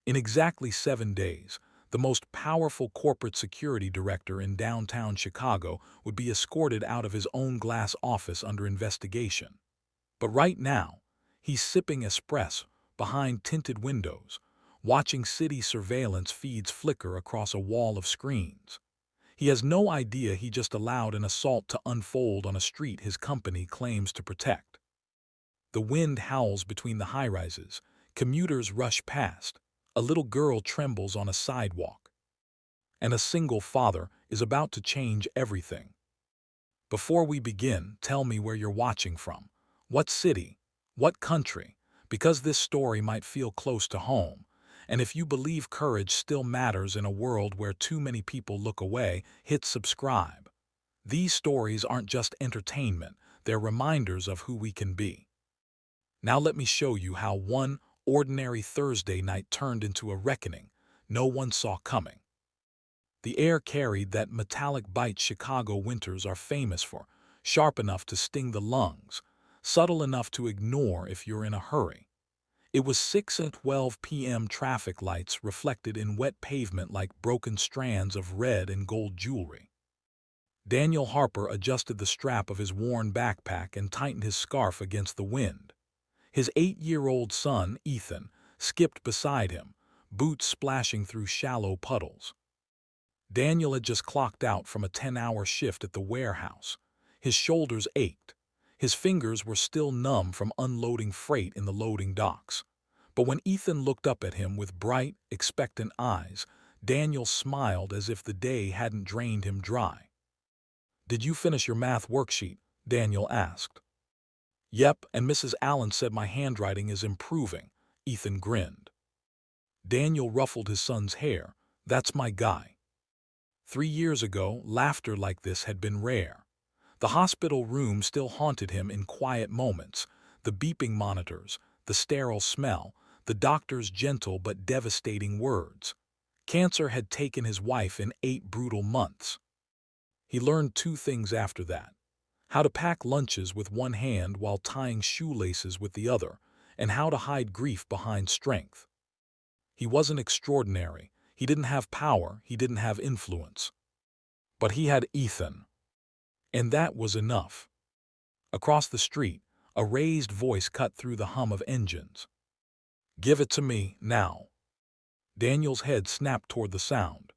In exactly 7 days, the most powerful corporate security director in downtown Chicago would be escorted out of his own glass office under investigation. But right now, he's sipping espresso behind tinted windows, watching city surveillance feeds flicker across a wall of screens. He has no idea he just allowed an assault to unfold on a street his company claims to protect. The wind howls between the high-rises, commuters rush past, a little girl trembles on a sidewalk, and a single father is about to change everything. Before we begin, tell me where you're watching from. What city? What country? Because this story might feel close to home. And if you believe courage still matters in a world where too many people look away, hit subscribe. These stories aren't just entertainment, they're reminders of who we can be. Now let me show you how one ordinary Thursday night turned into a reckoning no one saw coming. The air carried that metallic bite Chicago winters are famous for, sharp enough to sting the lungs, subtle enough to ignore if you're in a hurry. It was 6:12 p.m. Traffic lights reflected in wet pavement like broken strands of red and gold jewelry. Daniel Harper adjusted the strap of his worn backpack and tightened his scarf against the wind. His 8-year-old son, Ethan, skipped beside him, boots splashing through shallow puddles. Daniel had just clocked out from a 10-hour shift at the warehouse. His shoulders ached. His fingers were still numb from unloading freight in the loading docks. But when Ethan looked up at him with bright, expectant eyes, Daniel smiled as if the day hadn't drained him dry. "Did you finish your math worksheet?" Daniel asked. "Yep, and Mrs. Allen said my handwriting is improving." Ethan grinned. Daniel ruffled his son's hair. "That's my guy." 3 years ago, laughter like this had been rare. The hospital room still haunted him in quiet moments, the beeping monitors, the sterile smell, the doctor's gentle but devastating words. Cancer had taken his wife in 8 brutal months. He learned 2 things after that: how to pack lunches with one hand while tying shoelaces with the other, and how to hide grief behind strength. He wasn't extraordinary. He didn't have power. He didn't have influence. But he had Ethan. And that was enough. Across the street, a raised voice cut through the hum of engines. "Give it to me, now." Daniel's head snapped toward the sound.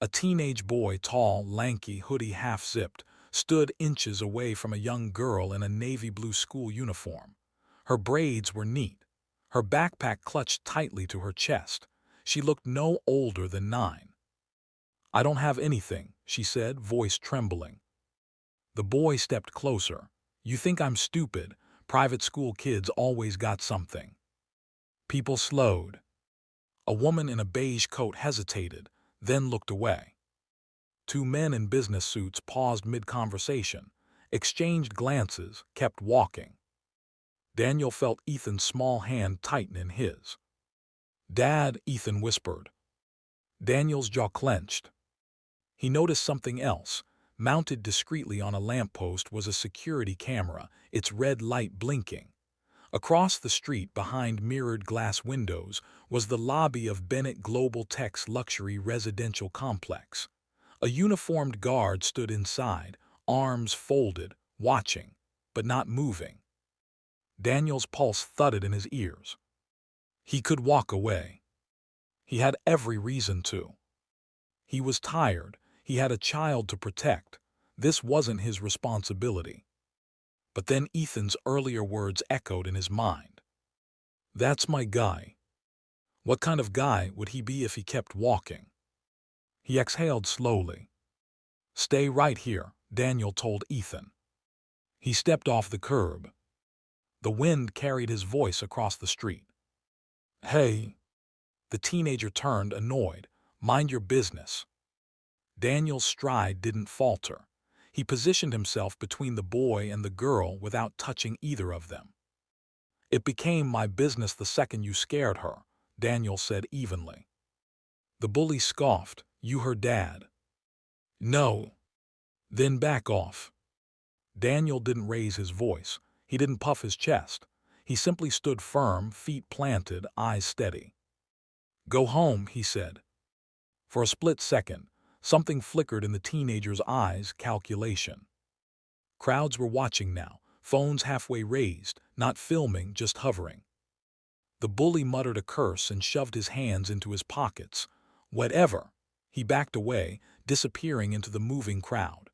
A teenage boy, tall, lanky, hoodie half-zipped, stood inches away from a young girl in a navy blue school uniform. Her braids were neat. Her backpack clutched tightly to her chest. She looked no older than 9. "I don't have anything," she said, voice trembling. The boy stepped closer. "You think I'm stupid? Private school kids always got something." People slowed. A woman in a beige coat hesitated, then looked away. 2 men in business suits paused mid-conversation, exchanged glances, kept walking. Daniel felt Ethan's small hand tighten in his. "Dad," Ethan whispered. Daniel's jaw clenched. He noticed something else. Mounted discreetly on a lamppost was a security camera, its red light blinking. Across the street, behind mirrored glass windows, was the lobby of Bennett Global Tech's luxury residential complex. A uniformed guard stood inside, arms folded, watching, but not moving. Daniel's pulse thudded in his ears. He could walk away. He had every reason to. He was tired. He had a child to protect. This wasn't his responsibility. But then Ethan's earlier words echoed in his mind. "That's my guy." What kind of guy would he be if he kept walking? He exhaled slowly. "Stay right here," Daniel told Ethan. He stepped off the curb. The wind carried his voice across the street. "Hey." The teenager turned, annoyed. "Mind your business." Daniel's stride didn't falter. He positioned himself between the boy and the girl without touching either of them. "It became my business the second you scared her," Daniel said evenly. The bully scoffed. "You her dad." "No." "Then back off." Daniel didn't raise his voice. He didn't puff his chest. He simply stood firm, feet planted, eyes steady. Go home, he said. For a split second, something flickered in the teenager's eyes, calculation. Crowds were watching now, phones halfway raised, not filming, just hovering. The bully muttered a curse and shoved his hands into his pockets. Whatever. He backed away, disappearing into the moving crowd.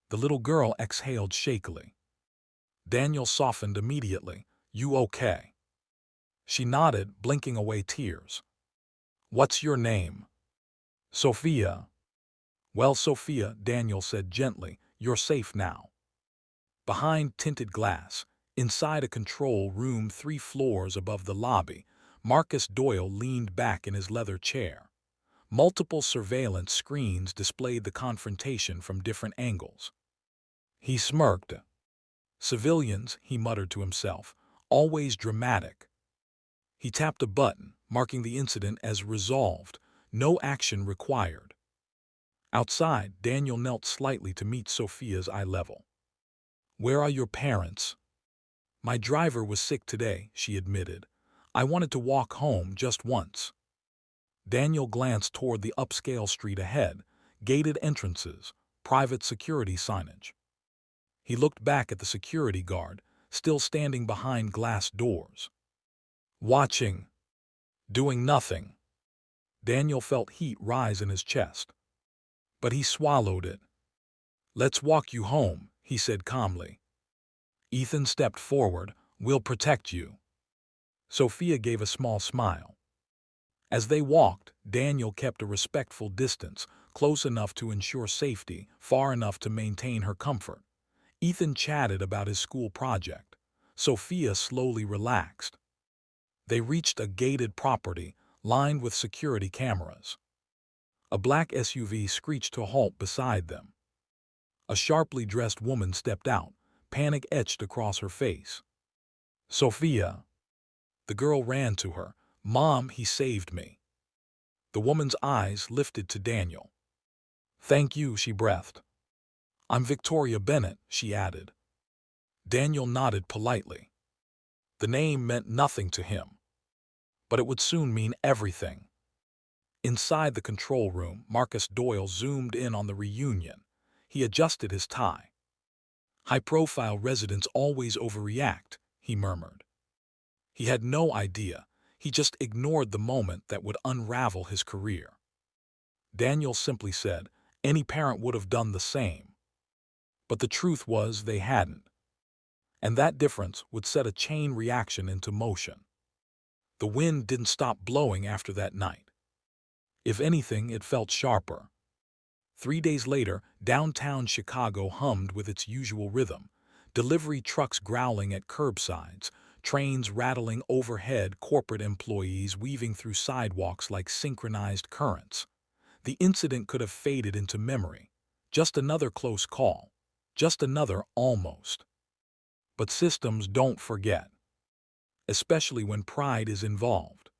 The little girl exhaled shakily. Daniel softened immediately. You okay? She nodded, blinking away tears. What's your name? Sophia. Well, Sophia, Daniel said gently, you're safe now. Behind tinted glass, inside a control room 3 floors above the lobby, Marcus Doyle leaned back in his leather chair. Multiple surveillance screens displayed the confrontation from different angles. He smirked. Civilians, he muttered to himself, always dramatic. He tapped a button, marking the incident as resolved, no action required. Outside, Daniel knelt slightly to meet Sophia's eye level. Where are your parents? My driver was sick today, she admitted. I wanted to walk home just once. Daniel glanced toward the upscale street ahead, gated entrances, private security signage. He looked back at the security guard, still standing behind glass doors. Watching. Doing nothing. Daniel felt heat rise in his chest. But he swallowed it. Let's walk you home, he said calmly. Ethan stepped forward. We'll protect you. Sophia gave a small smile. As they walked, Daniel kept a respectful distance, close enough to ensure safety, far enough to maintain her comfort. Ethan chatted about his school project. Sophia slowly relaxed. They reached a gated property, lined with security cameras. A black SUV screeched to a halt beside them. A sharply dressed woman stepped out, panic etched across her face. Sophia. The girl ran to her. Mom, he saved me. The woman's eyes lifted to Daniel. Thank you, she breathed. I'm Victoria Bennett, she added. Daniel nodded politely. The name meant nothing to him. But it would soon mean everything. Inside the control room, Marcus Doyle zoomed in on the reunion. He adjusted his tie. High-profile residents always overreact, he murmured. He had no idea. He just ignored the moment that would unravel his career. Daniel simply said, any parent would have done the same. But the truth was they hadn't. And that difference would set a chain reaction into motion. The wind didn't stop blowing after that night. If anything, it felt sharper. 3 days later, downtown Chicago hummed with its usual rhythm. Delivery trucks growling at curbsides, trains rattling overhead, corporate employees weaving through sidewalks like synchronized currents. The incident could have faded into memory. Just another close call. Just another almost. But systems don't forget. Especially when pride is involved.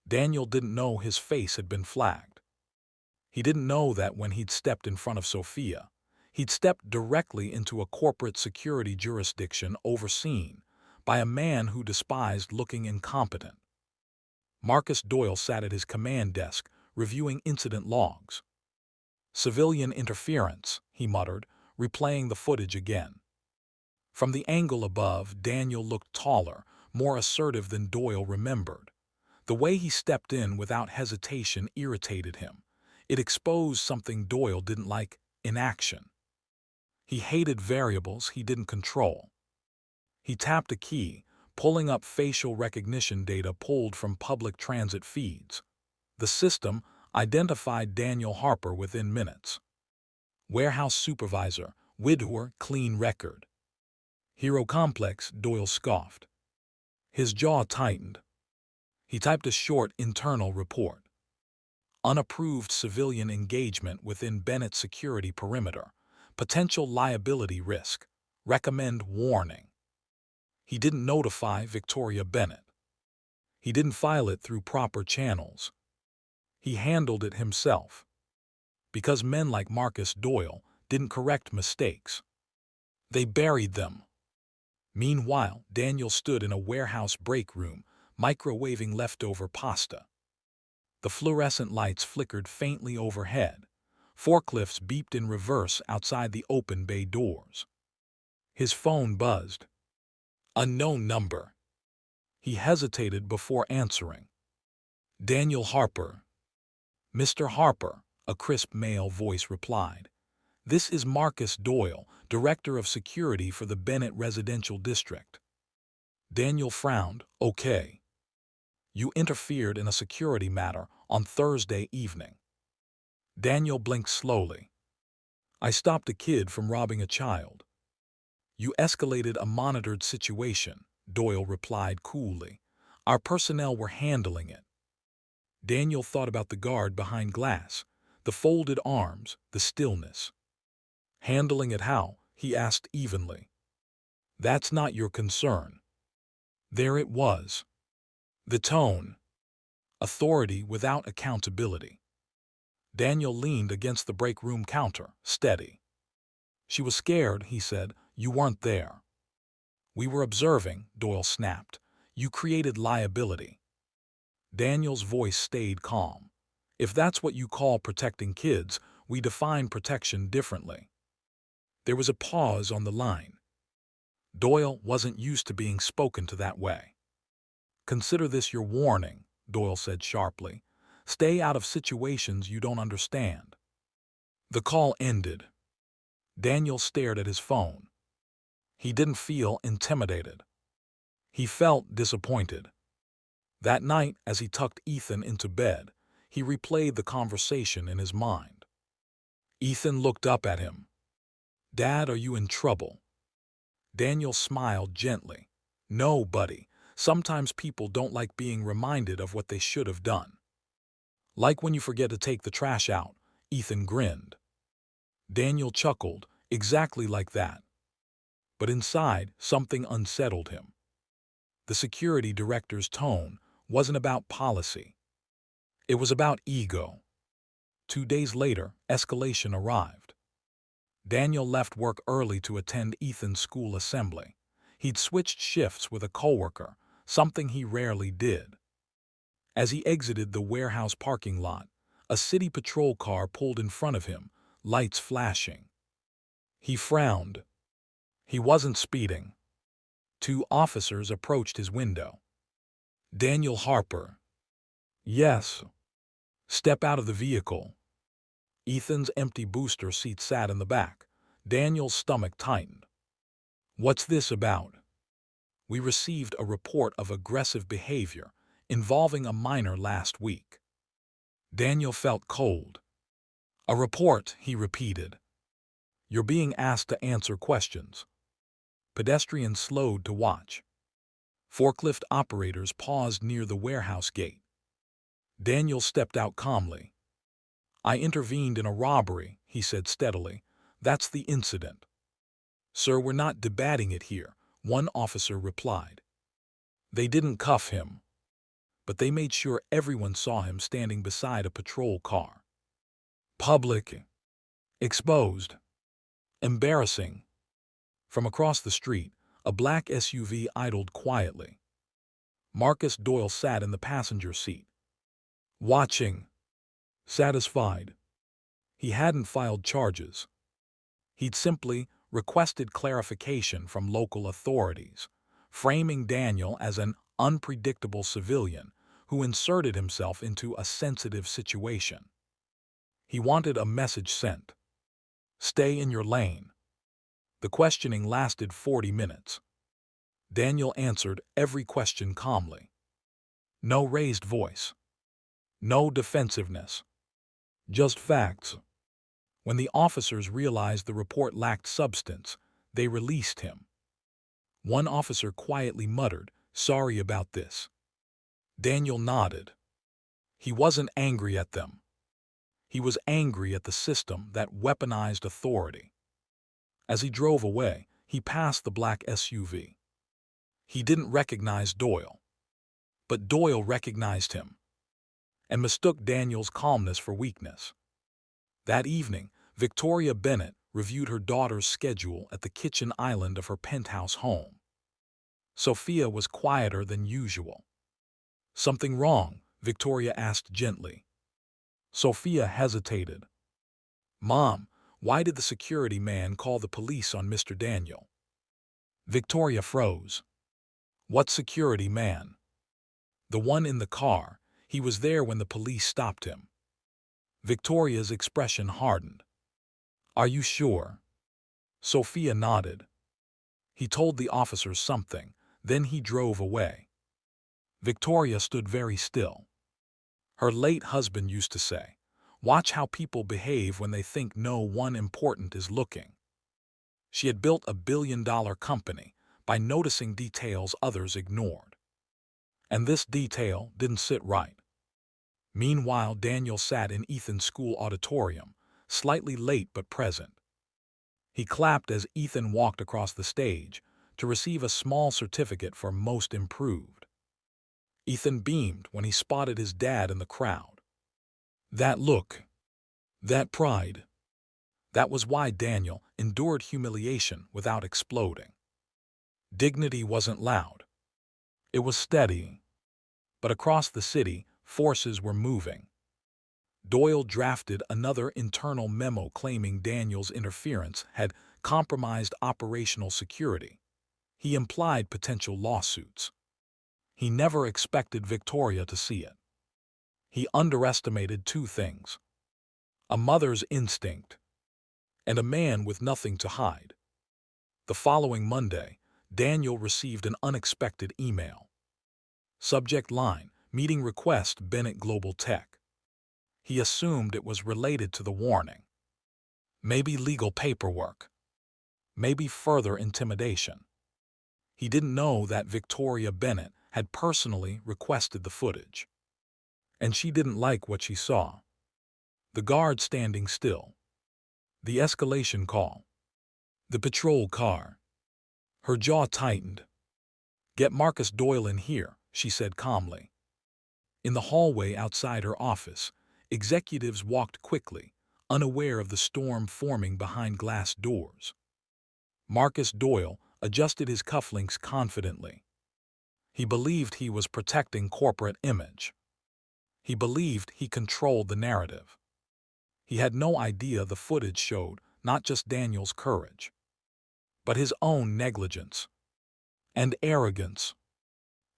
Daniel didn't know his face had been flagged. He didn't know that when he'd stepped in front of Sophia, he'd stepped directly into a corporate security jurisdiction overseen by a man who despised looking incompetent. Marcus Doyle sat at his command desk, reviewing incident logs. Civilian interference, he muttered, replaying the footage again. From the angle above, Daniel looked taller, more assertive than Doyle remembered. The way he stepped in without hesitation irritated him. It exposed something Doyle didn't like: inaction. He hated variables he didn't control. He tapped a key, pulling up facial recognition data pulled from public transit feeds. The system identified Daniel Harper within minutes. Warehouse supervisor, widower, clean record. Hero complex, Doyle scoffed. His jaw tightened. He typed a short internal report. Unapproved civilian engagement within Bennett's security perimeter. Potential liability risk. Recommend warning. He didn't notify Victoria Bennett. He didn't file it through proper channels. He handled it himself. Because men like Marcus Doyle didn't correct mistakes. They buried them. Meanwhile, Daniel stood in a warehouse break room, microwaving leftover pasta. The fluorescent lights flickered faintly overhead. Forklifts beeped in reverse outside the open bay doors. His phone buzzed. Unknown number. He hesitated before answering. Daniel Harper. Mr. Harper, a crisp male voice replied. This is Marcus Doyle, Director of Security for the Bennett Residential District. Daniel frowned. Okay. You interfered in a security matter on Thursday evening. Daniel blinked slowly. I stopped a kid from robbing a child. You escalated a monitored situation, Doyle replied coolly. Our personnel were handling it. Daniel thought about the guard behind glass, the folded arms, the stillness. Handling it how? He asked evenly. That's not your concern. There it was. The tone. Authority without accountability. Daniel leaned against the break room counter, steady. She was scared, he said. You weren't there. We were observing, Doyle snapped. You created liability. Daniel's voice stayed calm. If that's what you call protecting kids, we define protection differently. There was a pause on the line. Doyle wasn't used to being spoken to that way. Consider this your warning, Doyle said sharply. Stay out of situations you don't understand. The call ended. Daniel stared at his phone. He didn't feel intimidated. He felt disappointed. That night, as he tucked Ethan into bed, he replayed the conversation in his mind. Ethan looked up at him. Dad, are you in trouble? Daniel smiled gently. No, buddy. Sometimes people don't like being reminded of what they should have done. Like when you forget to take the trash out, Ethan grinned. Daniel chuckled, exactly like that. But inside, something unsettled him. The security director's tone wasn't about policy. It was about ego. 2 days later, escalation arrived. Daniel left work early to attend Ethan's school assembly. He'd switched shifts with a coworker, something he rarely did. As he exited the warehouse parking lot, a city patrol car pulled in front of him, lights flashing. He frowned. He wasn't speeding. 2 officers approached his window. Daniel Harper. Yes. Step out of the vehicle. Ethan's empty booster seat sat in the back. Daniel's stomach tightened. What's this about? We received a report of aggressive behavior involving a minor last week. Daniel felt cold. A report, he repeated. You're being asked to answer questions. Pedestrians slowed to watch. Forklift operators paused near the warehouse gate. Daniel stepped out calmly. I intervened in a robbery, he said steadily. That's the incident. Sir, we're not debating it here, one officer replied. They didn't cuff him, but they made sure everyone saw him standing beside a patrol car. Public. Exposed. Embarrassing. From across the street, a black SUV idled quietly. Marcus Doyle sat in the passenger seat. Watching. Satisfied. He hadn't filed charges. He'd simply requested clarification from local authorities, framing Daniel as an unpredictable civilian who inserted himself into a sensitive situation. He wanted a message sent. Stay in your lane. The questioning lasted 40 minutes. Daniel answered every question calmly. No raised voice. No defensiveness. Just facts. When the officers realized the report lacked substance, they released him. One officer quietly muttered, "Sorry about this." Daniel nodded. He wasn't angry at them. He was angry at the system that weaponized authority. As he drove away, he passed the black SUV. He didn't recognize Doyle. But Doyle recognized him and mistook Daniel's calmness for weakness. That evening, Victoria Bennett reviewed her daughter's schedule at the kitchen island of her penthouse home. Sophia was quieter than usual. Something wrong? Victoria asked gently. Sophia hesitated. Mom, why did the security man call the police on Mr. Daniel? Victoria froze. What security man? The one in the car. He was there when the police stopped him. Victoria's expression hardened. Are you sure? Sophia nodded. He told the officers something, then he drove away. Victoria stood very still. Her late husband used to say, "Watch how people behave when they think no one important is looking." She had built a billion-dollar company by noticing details others ignored. And this detail didn't sit right. Meanwhile, Daniel sat in Ethan's school auditorium, slightly late but present. He clapped as Ethan walked across the stage to receive a small certificate for Most Improved. Ethan beamed when he spotted his dad in the crowd. That look, that pride, that was why Daniel endured humiliation without exploding. Dignity wasn't loud. It was steady. But across the city, forces were moving. Doyle drafted another internal memo claiming Daniel's interference had compromised operational security. He implied potential lawsuits. He never expected Victoria to see it. He underestimated two things: a mother's instinct and a man with nothing to hide. The following Monday, Daniel received an unexpected email. Subject line, Meeting Request, Bennett Global Tech. He assumed it was related to the warning. Maybe legal paperwork. Maybe further intimidation. He didn't know that Victoria Bennett had personally requested the footage. And she didn't like what she saw. The guard standing still. The escalation call. The patrol car. Her jaw tightened. Get Marcus Doyle in here, she said calmly. In the hallway outside her office, executives walked quickly, unaware of the storm forming behind glass doors. Marcus Doyle adjusted his cufflinks confidently. He believed he was protecting corporate image. He believed he controlled the narrative. He had no idea the footage showed not just Daniel's courage, but his own negligence and arrogance.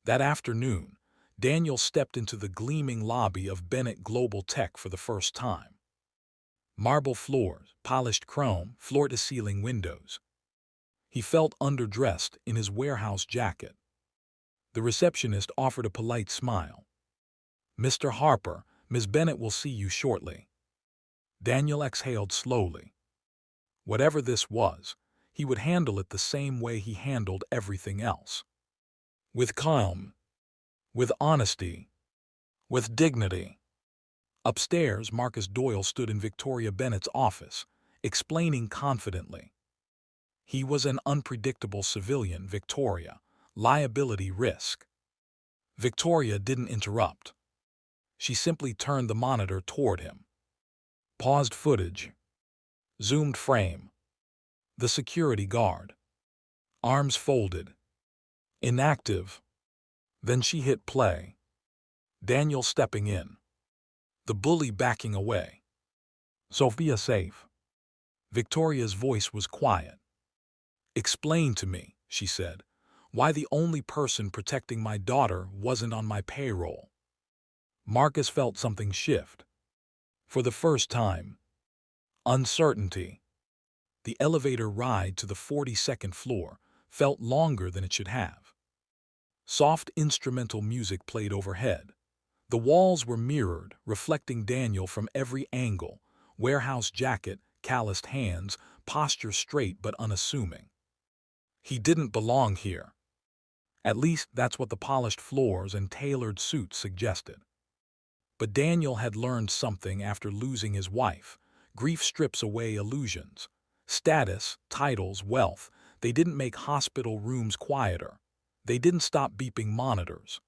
That afternoon, Daniel stepped into the gleaming lobby of Bennett Global Tech for the first time. Marble floors, polished chrome, floor-to-ceiling windows. He felt underdressed in his warehouse jacket. The receptionist offered a polite smile. "Mr. Harper, Ms. Bennett will see you shortly." Daniel exhaled slowly. Whatever this was, he would handle it the same way he handled everything else. With calm, with honesty, with dignity. Upstairs, Marcus Doyle stood in Victoria Bennett's office, explaining confidently. He was an unpredictable civilian, Victoria. Liability risk. Victoria didn't interrupt. She simply turned the monitor toward him. Paused footage. Zoomed frame. The security guard. Arms folded. Inactive. Then she hit play. Daniel stepping in. The bully backing away. Sophia safe. Victoria's voice was quiet. "Explain to me," she said, "why the only person protecting my daughter wasn't on my payroll." Marcus felt something shift. For the first time. Uncertainty. The elevator ride to the 42nd floor felt longer than it should have. Soft instrumental music played overhead. The walls were mirrored, reflecting Daniel from every angle: warehouse jacket, calloused hands, posture straight but unassuming. He didn't belong here. At least that's what the polished floors and tailored suits suggested. But Daniel had learned something after losing his wife. Grief strips away illusions. Status, titles, wealth, they didn't make hospital rooms quieter. They didn't stop beeping monitors.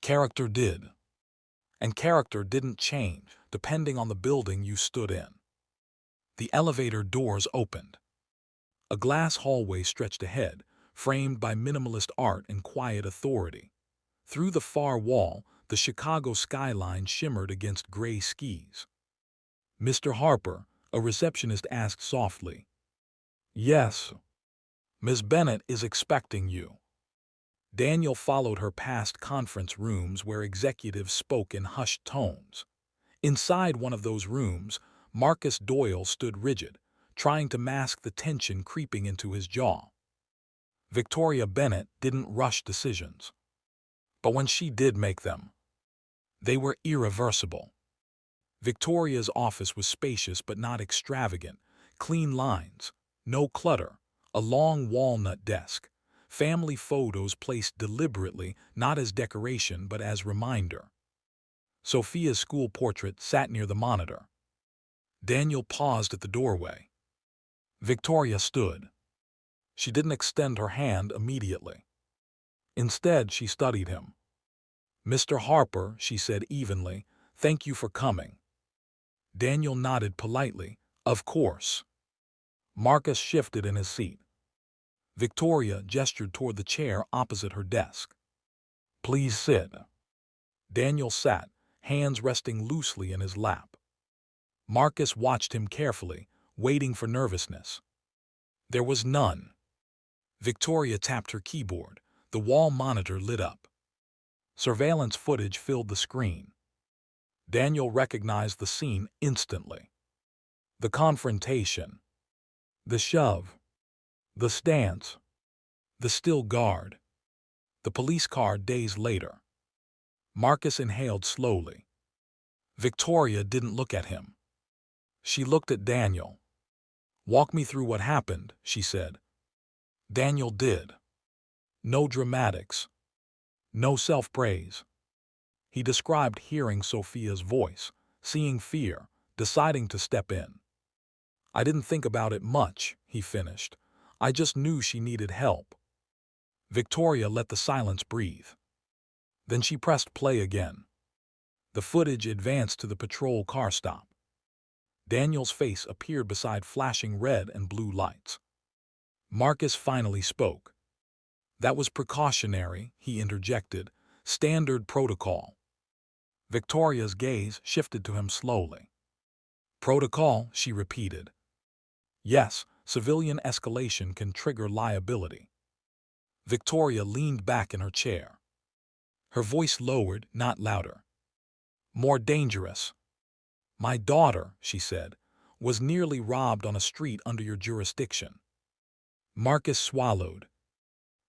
Character did. And character didn't change, depending on the building you stood in. The elevator doors opened. A glass hallway stretched ahead, framed by minimalist art and quiet authority. Through the far wall, The Chicago skyline shimmered against gray skies. "Mr. Harper," a receptionist asked softly. "Yes. Miss Bennett is expecting you." Daniel followed her past conference rooms where executives spoke in hushed tones. Inside one of those rooms, Marcus Doyle stood rigid, trying to mask the tension creeping into his jaw. Victoria Bennett didn't rush decisions. But when she did make them, they were irreversible. Victoria's office was spacious but not extravagant, clean lines, no clutter, a long walnut desk, family photos placed deliberately not as decoration but as reminder. Sophia's school portrait sat near the monitor. Daniel paused at the doorway. Victoria stood. She didn't extend her hand immediately. Instead, she studied him. "Mr. Harper," she said evenly, "thank you for coming." Daniel nodded politely. "Of course." Marcus shifted in his seat. Victoria gestured toward the chair opposite her desk. "Please sit." Daniel sat, hands resting loosely in his lap. Marcus watched him carefully, waiting for nervousness. There was none. Victoria tapped her keyboard. The wall monitor lit up. Surveillance footage filled the screen. Daniel recognized the scene instantly. The confrontation. The shove. The stance. The still guard. The police car days later. Marcus inhaled slowly. Victoria didn't look at him. She looked at Daniel. "Walk me through what happened," she said. Daniel did. No dramatics. No self-praise. He described hearing Sophia's voice, seeing fear, deciding to step in. "I didn't think about it much," he finished. "I just knew she needed help." Victoria let the silence breathe. Then she pressed play again. The footage advanced to the patrol car stop. Daniel's face appeared beside flashing red and blue lights. Marcus finally spoke. "That was precautionary," he interjected. "Standard protocol." Victoria's gaze shifted to him slowly. "Protocol," she repeated. "Yes, civilian escalation can trigger liability." Victoria leaned back in her chair. Her voice lowered, not louder. "More dangerous. My daughter," she said, "was nearly robbed on a street under your jurisdiction." Marcus swallowed.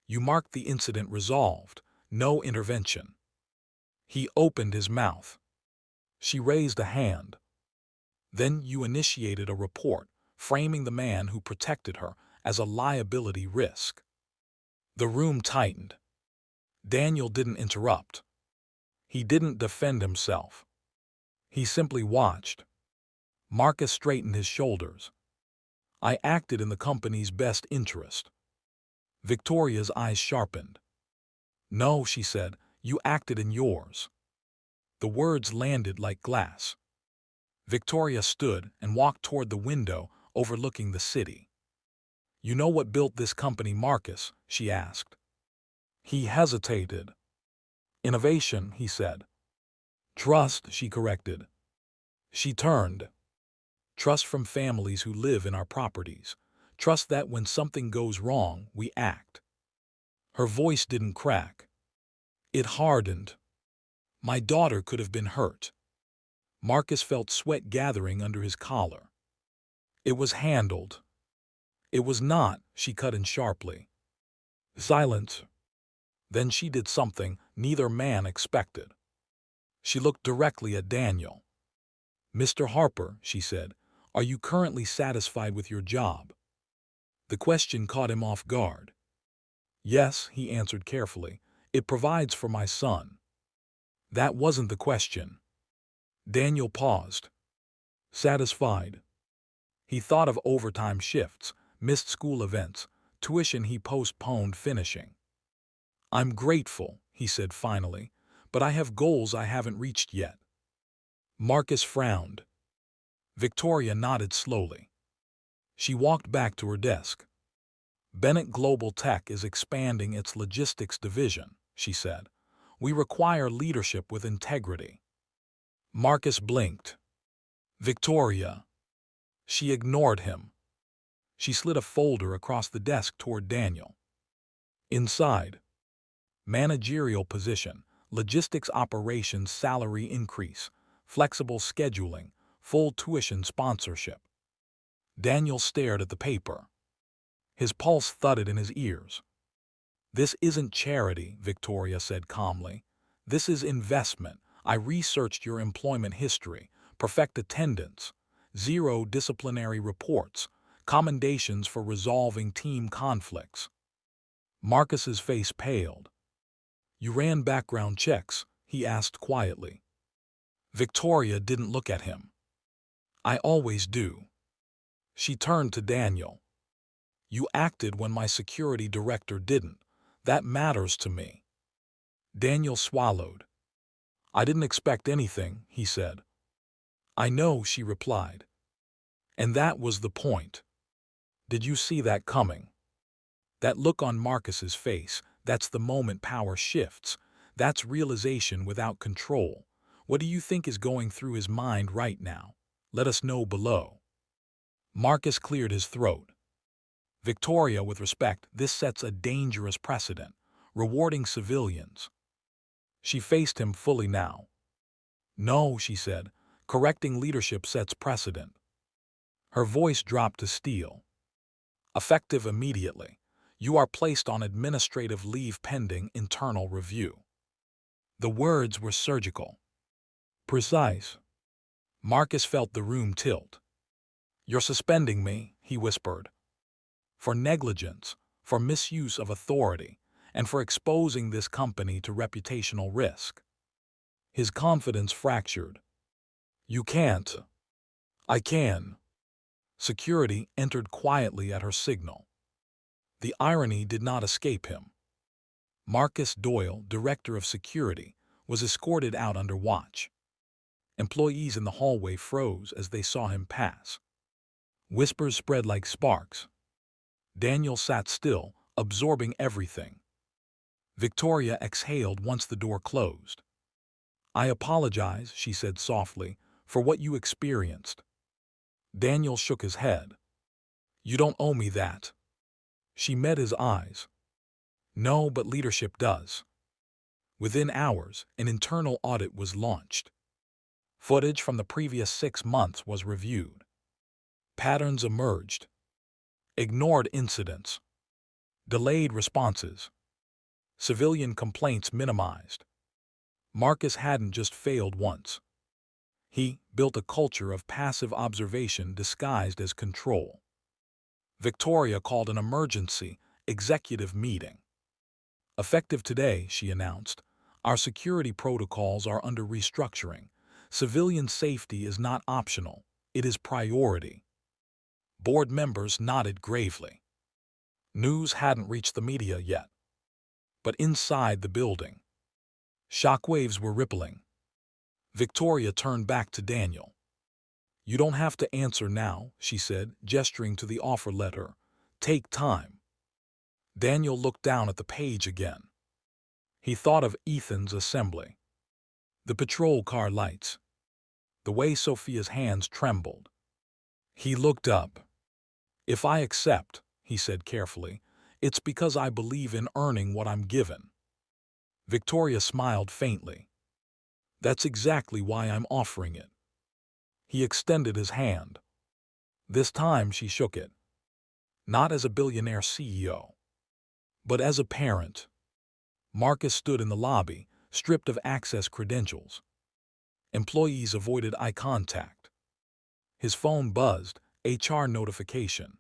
"You marked the incident resolved, no intervention." He opened his mouth. She raised a hand. "Then you initiated a report, framing the man who protected her as a liability risk." The room tightened. Daniel didn't interrupt. He didn't defend himself. He simply watched. Marcus straightened his shoulders. "I acted in the company's best interest." Victoria's eyes sharpened. "No," she said, "you acted in yours." The words landed like glass. Victoria stood and walked toward the window overlooking the city. "You know what built this company, Marcus?" she asked. He hesitated. "Innovation," he said. "Trust," she corrected. She turned. "Trust from families who live in our properties. Trust that when something goes wrong, we act." Her voice didn't crack. It hardened. "My daughter could have been hurt." Marcus felt sweat gathering under his collar. "It was handled." "It was not," she cut in sharply. Silence. Then she did something neither man expected. She looked directly at Daniel. "Mr. Harper," she said, "are you currently satisfied with your job?" The question caught him off guard. "Yes," he answered carefully. "It provides for my son." That wasn't the question. Daniel paused. Satisfied. He thought of overtime shifts, missed school events, tuition he postponed finishing. "I'm grateful," he said finally, "but I have goals I haven't reached yet." Marcus frowned. Victoria nodded slowly. She walked back to her desk. "Bennett Global Tech is expanding its logistics division," she said. We require leadership with integrity." Marcus blinked. "Victoria." She ignored him. She slid a folder across the desk toward Daniel. Inside, managerial position, logistics operations salary increase, flexible scheduling, full tuition sponsorship. Daniel stared at the paper. His pulse thudded in his ears. "This isn't charity," Victoria said calmly. "This is investment. I researched your employment history, perfect attendance, zero disciplinary reports, commendations for resolving team conflicts." Marcus's face paled. "You ran background checks?" he asked quietly. Victoria didn't look at him. "I always do." She turned to Daniel. "You acted when my security director didn't. That matters to me." Daniel swallowed. "I didn't expect anything," he said. "I know," she replied. "And that was the point. Did you see that coming?" That look on Marcus's face, that's the moment power shifts. That's realization without control. What do you think is going through his mind right now? Let us know below. Marcus cleared his throat. "Victoria, with respect, this sets a dangerous precedent, rewarding civilians." She faced him fully now. "No," she said, "correcting leadership sets precedent." Her voice dropped to steel. "Effective immediately. You are placed on administrative leave pending internal review." The words were surgical. Precise. Marcus felt the room tilt. "You're suspending me," he whispered. "For negligence, for misuse of authority, and for exposing this company to reputational risk." His confidence fractured. "You can't." "I can." Security entered quietly at her signal. The irony did not escape him. Marcus Doyle, director of security, was escorted out under watch. Employees in the hallway froze as they saw him pass. Whispers spread like sparks. Daniel sat still, absorbing everything. Victoria exhaled once the door closed. "I apologize," she said softly, "for what you experienced." Daniel shook his head. "You don't owe me that." She met his eyes. "No, but leadership does." Within hours, an internal audit was launched. Footage from the previous 6 months was reviewed. Patterns emerged. Ignored incidents. Delayed responses. Civilian complaints minimized. Marcus hadn't just failed once. He built a culture of passive observation disguised as control. Victoria called an emergency executive meeting. "Effective today," she announced, "our security protocols are under restructuring. Civilian safety is not optional, it is priority." Board members nodded gravely. News hadn't reached the media yet. But inside the building, shockwaves were rippling. Victoria turned back to Daniel. "You don't have to answer now," she said, gesturing to the offer letter. "Take time." Daniel looked down at the page again. He thought of Ethan's assembly. The patrol car lights. The way Sophia's hands trembled. He looked up. "If I accept," he said carefully, "it's because I believe in earning what I'm given." Victoria smiled faintly. "That's exactly why I'm offering it." He extended his hand. This time she shook it. Not as a billionaire CEO, but as a parent. Marcus stood in the lobby, stripped of access credentials. Employees avoided eye contact. His phone buzzed, HR notification.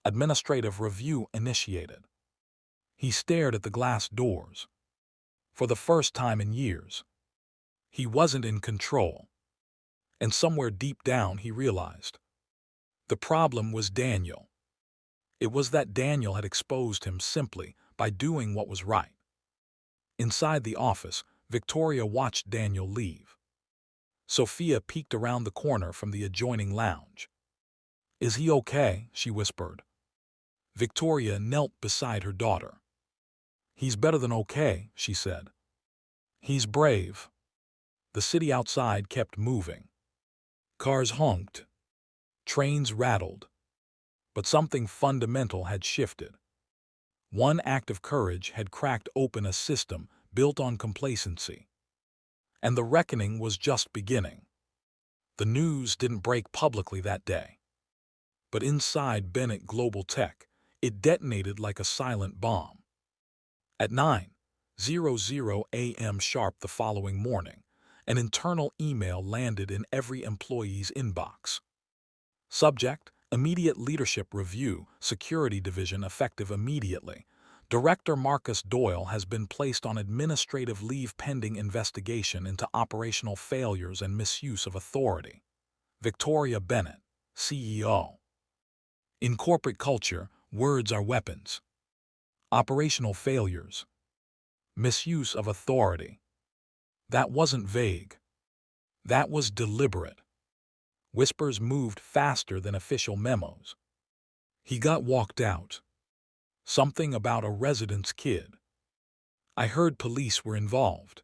Administrative review initiated. He stared at the glass doors. For the first time in years, he wasn't in control. And somewhere deep down he realized. The problem was Daniel. It was that Daniel had exposed him simply by doing what was right. Inside the office, Victoria watched Daniel leave. Sophia peeked around the corner from the adjoining lounge. "Is he okay?" she whispered. Victoria knelt beside her daughter. "He's better than okay," she said. He's brave. The city outside kept moving. Cars honked. Trains rattled. But something fundamental had shifted. One act of courage had cracked open a system built on complacency. And the reckoning was just beginning. The news didn't break publicly that day. But inside Bennett Global Tech, it detonated like a silent bomb. At 9:00 a.m. sharp the following morning, an internal email landed in every employee's inbox. Subject: Immediate Leadership Review, Security Division effective immediately. Director Marcus Doyle has been placed on administrative leave pending investigation into operational failures and misuse of authority. Victoria Bennett, CEO. In corporate culture, words are weapons. Operational failures. Misuse of authority. That wasn't vague. That was deliberate. Whispers moved faster than official memos. He got walked out. Something about a resident's kid. I heard police were involved.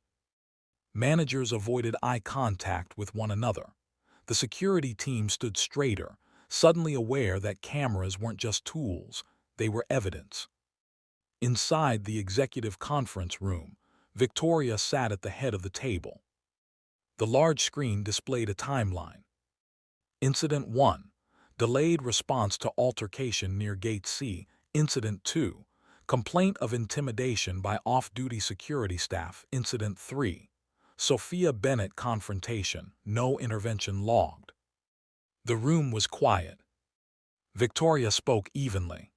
Managers avoided eye contact with one another. The security team stood straighter, suddenly aware that cameras weren't just tools, they were evidence. Inside the executive conference room, Victoria sat at the head of the table. The large screen displayed a timeline. Incident 1. Delayed response to altercation near Gate C. Incident 2. Complaint of intimidation by off-duty security staff. Incident 3. Sophia Bennett confrontation. No intervention logged. The room was quiet. Victoria spoke evenly.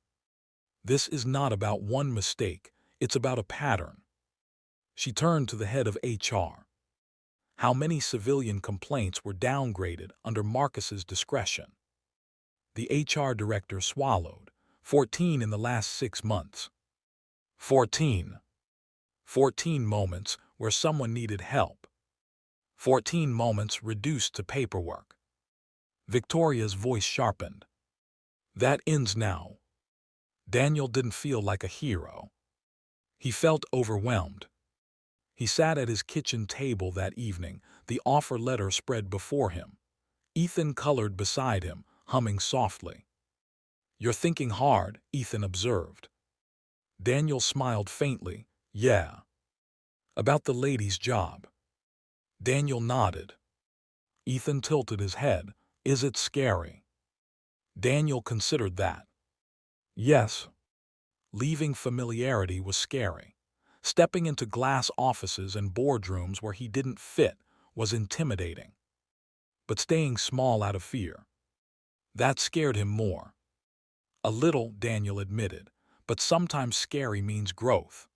This is not about one mistake, it's about a pattern. She turned to the head of HR. How many civilian complaints were downgraded under Marcus's discretion? The HR director swallowed. 14 in the last 6 months. 14. 14 moments where someone needed help. 14 moments reduced to paperwork. Victoria's voice sharpened. That ends now. Daniel didn't feel like a hero. He felt overwhelmed. He sat at his kitchen table that evening, the offer letter spread before him. Ethan colored beside him, humming softly. You're thinking hard, Ethan observed. Daniel smiled faintly. Yeah. About the lady's job. Daniel nodded. Ethan tilted his head. Is it scary? Daniel considered that. Yes. Leaving familiarity was scary. Stepping into glass offices and boardrooms where he didn't fit was intimidating. But staying small out of fear, that scared him more. A little, Daniel admitted, but sometimes scary means growth.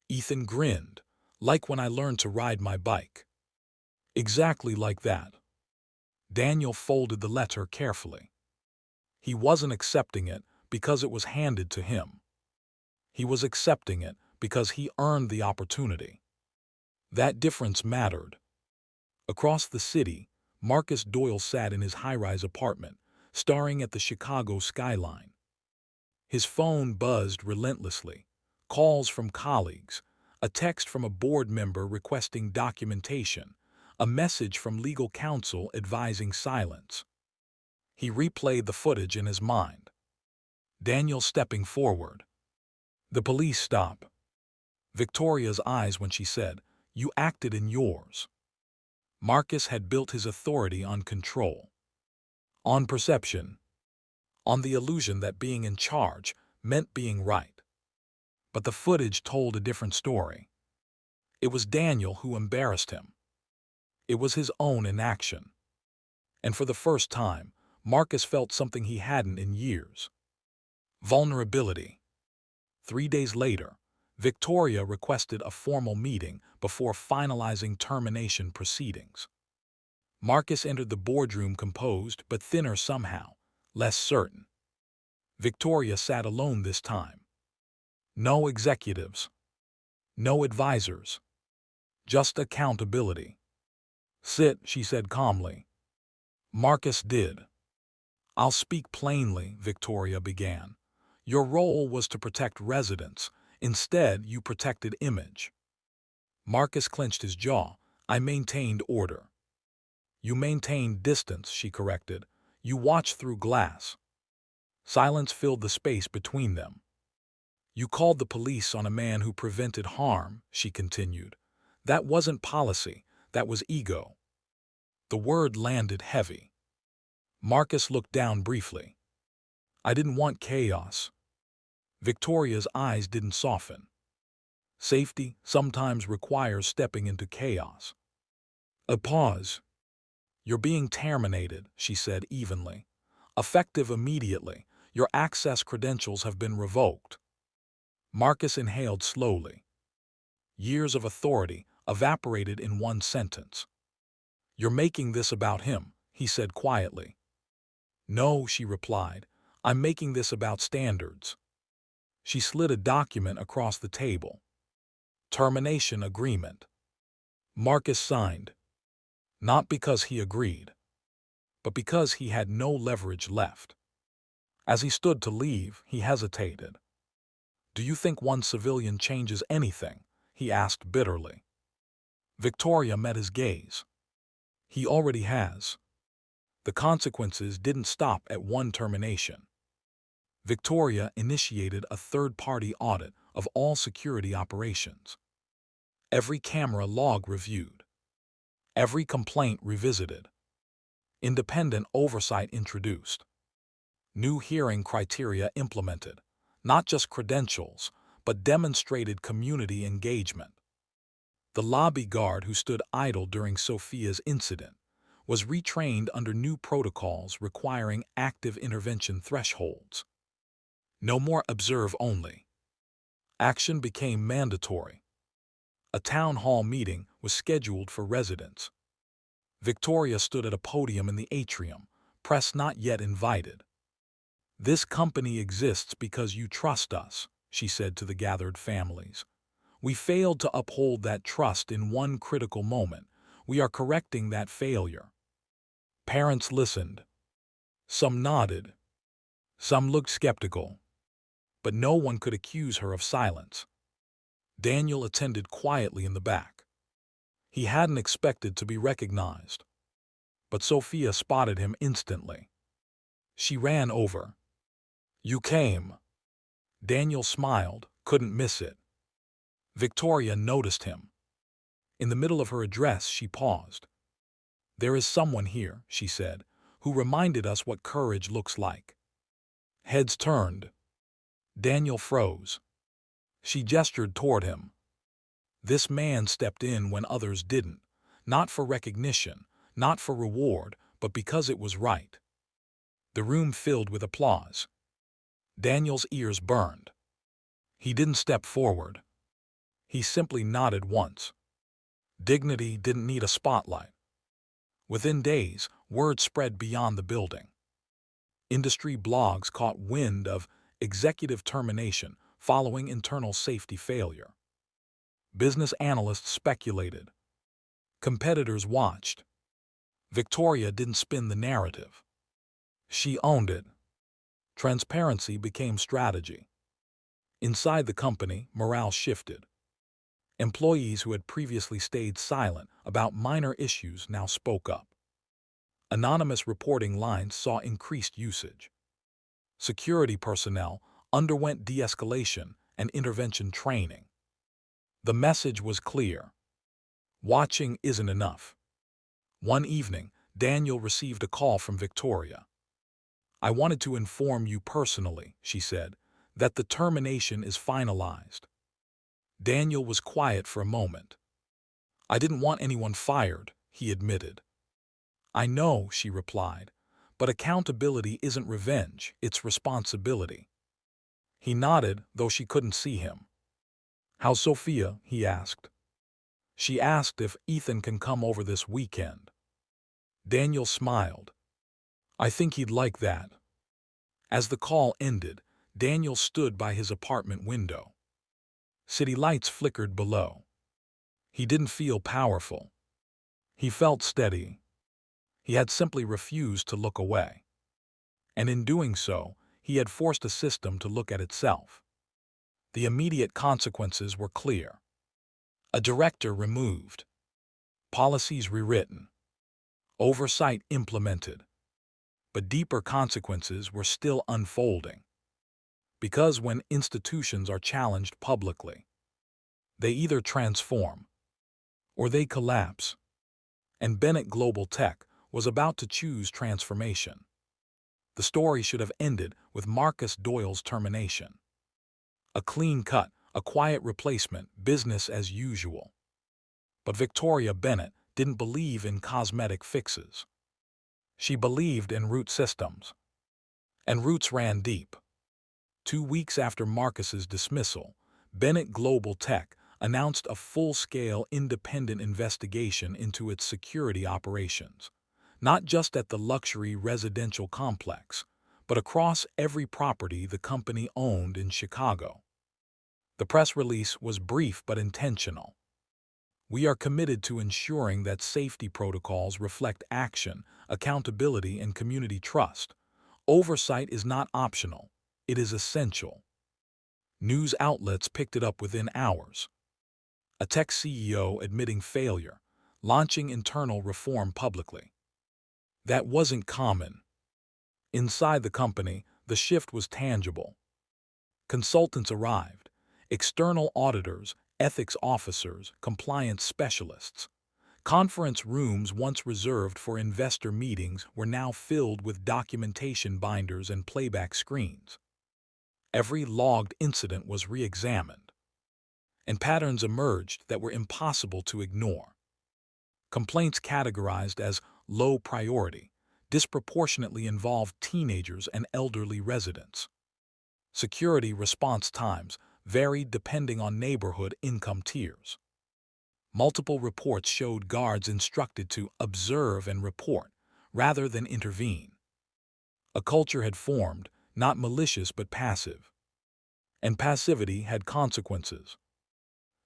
Ethan grinned, like when I learned to ride my bike. Exactly like that. Daniel folded the letter carefully. He wasn't accepting it because it was handed to him. He was accepting it because he earned the opportunity. That difference mattered. Across the city, Marcus Doyle sat in his high-rise apartment, staring at the Chicago skyline. His phone buzzed relentlessly. Calls from colleagues, a text from a board member requesting documentation, a message from legal counsel advising silence. He replayed the footage in his mind. Daniel stepping forward. The police stop. Victoria's eyes when she said, "You acted in yours." Marcus had built his authority on control, on perception, on the illusion that being in charge meant being right. But the footage told a different story. It was Daniel who embarrassed him. It was his own inaction. And for the first time, Marcus felt something he hadn't in years. Vulnerability. 3 days later, Victoria requested a formal meeting before finalizing termination proceedings. Marcus entered the boardroom composed but thinner somehow, less certain. Victoria sat alone this time. No executives. No advisors. Just accountability. Sit, she said calmly. Marcus did. I'll speak plainly, Victoria began. Your role was to protect residents. Instead, you protected image. Marcus clenched his jaw. I maintained order. You maintained distance, she corrected. You watched through glass. Silence filled the space between them. You called the police on a man who prevented harm, she continued. That wasn't policy, that was ego. The word landed heavy. Marcus looked down briefly. I didn't want chaos. Victoria's eyes didn't soften. Safety sometimes requires stepping into chaos. A pause. You're being terminated, she said evenly. Effective immediately. Your access credentials have been revoked. Marcus inhaled slowly. Years of authority evaporated in one sentence. You're making this about him, he said quietly. No, she replied. I'm making this about standards. She slid a document across the table. Termination agreement. Marcus signed. Not because he agreed, but because he had no leverage left. As he stood to leave, he hesitated. Do you think one civilian changes anything? He asked bitterly. Victoria met his gaze. He already has. The consequences didn't stop at one termination. Victoria initiated a third-party audit of all security operations. Every camera log reviewed. Every complaint revisited. Independent oversight introduced. New hearing criteria implemented. Not just credentials, but demonstrated community engagement. The lobby guard who stood idle during Sophia's incident was retrained under new protocols requiring active intervention thresholds. No more observe only. Action became mandatory. A town hall meeting was scheduled for residents. Victoria stood at a podium in the atrium, press not yet invited. This company exists because you trust us, she said to the gathered families. We failed to uphold that trust in one critical moment. We are correcting that failure. Parents listened. Some nodded. Some looked skeptical. But no one could accuse her of silence. Daniel attended quietly in the back. He hadn't expected to be recognized. But Sophia spotted him instantly. She ran over. You came. Daniel smiled, couldn't miss it. Victoria noticed him. In the middle of her address, she paused. There is someone here, she said, who reminded us what courage looks like. Heads turned. Daniel froze. She gestured toward him. This man stepped in when others didn't, not for recognition, not for reward, but because it was right. The room filled with applause. Daniel's ears burned. He didn't step forward. He simply nodded once. Dignity didn't need a spotlight. Within days, word spread beyond the building. Industry blogs caught wind of executive termination following internal safety failure. Business analysts speculated. Competitors watched. Victoria didn't spin the narrative. She owned it. Transparency became strategy. Inside the company, morale shifted. Employees who had previously stayed silent about minor issues now spoke up. Anonymous reporting lines saw increased usage. Security personnel underwent de-escalation and intervention training. The message was clear. Watching isn't enough. One evening, Daniel received a call from Victoria. I wanted to inform you personally, she said, that the termination is finalized. Daniel was quiet for a moment. I didn't want anyone fired, he admitted. I know, she replied, but accountability isn't revenge, it's responsibility. He nodded, though she couldn't see him. How's Sophia? He asked. She asked if Ethan can come over this weekend. Daniel smiled. I think he'd like that. As the call ended, Daniel stood by his apartment window. City lights flickered below. He didn't feel powerful. He felt steady. He had simply refused to look away. And in doing so, he had forced a system to look at itself. The immediate consequences were clear. A director removed, policies rewritten, oversight implemented. But deeper consequences were still unfolding. Because when institutions are challenged publicly, they either transform or they collapse. And Bennett Global Tech was about to choose transformation. The story should have ended with Marcus Doyle's termination. A clean cut, a quiet replacement, business as usual. But Victoria Bennett didn't believe in cosmetic fixes. She believed in root systems. And roots ran deep. 2 weeks after Marcus's dismissal, Bennett Global Tech announced a full-scale independent investigation into its security operations, not just at the luxury residential complex, but across every property the company owned in Chicago. The press release was brief but intentional. We are committed to ensuring that safety protocols reflect action, accountability, and community trust. Oversight is not optional, it is essential. News outlets picked it up within hours. A tech CEO admitting failure, launching internal reform publicly. That wasn't common. Inside the company, the shift was tangible. Consultants arrived, external auditors, ethics officers, compliance specialists. Conference rooms once reserved for investor meetings were now filled with documentation binders and playback screens. Every logged incident was re-examined, and patterns emerged that were impossible to ignore. Complaints categorized as low priority disproportionately involved teenagers and elderly residents. Security response times varied depending on neighborhood income tiers. Multiple reports showed guards instructed to observe and report rather than intervene. A culture had formed, not malicious but passive. And passivity had consequences.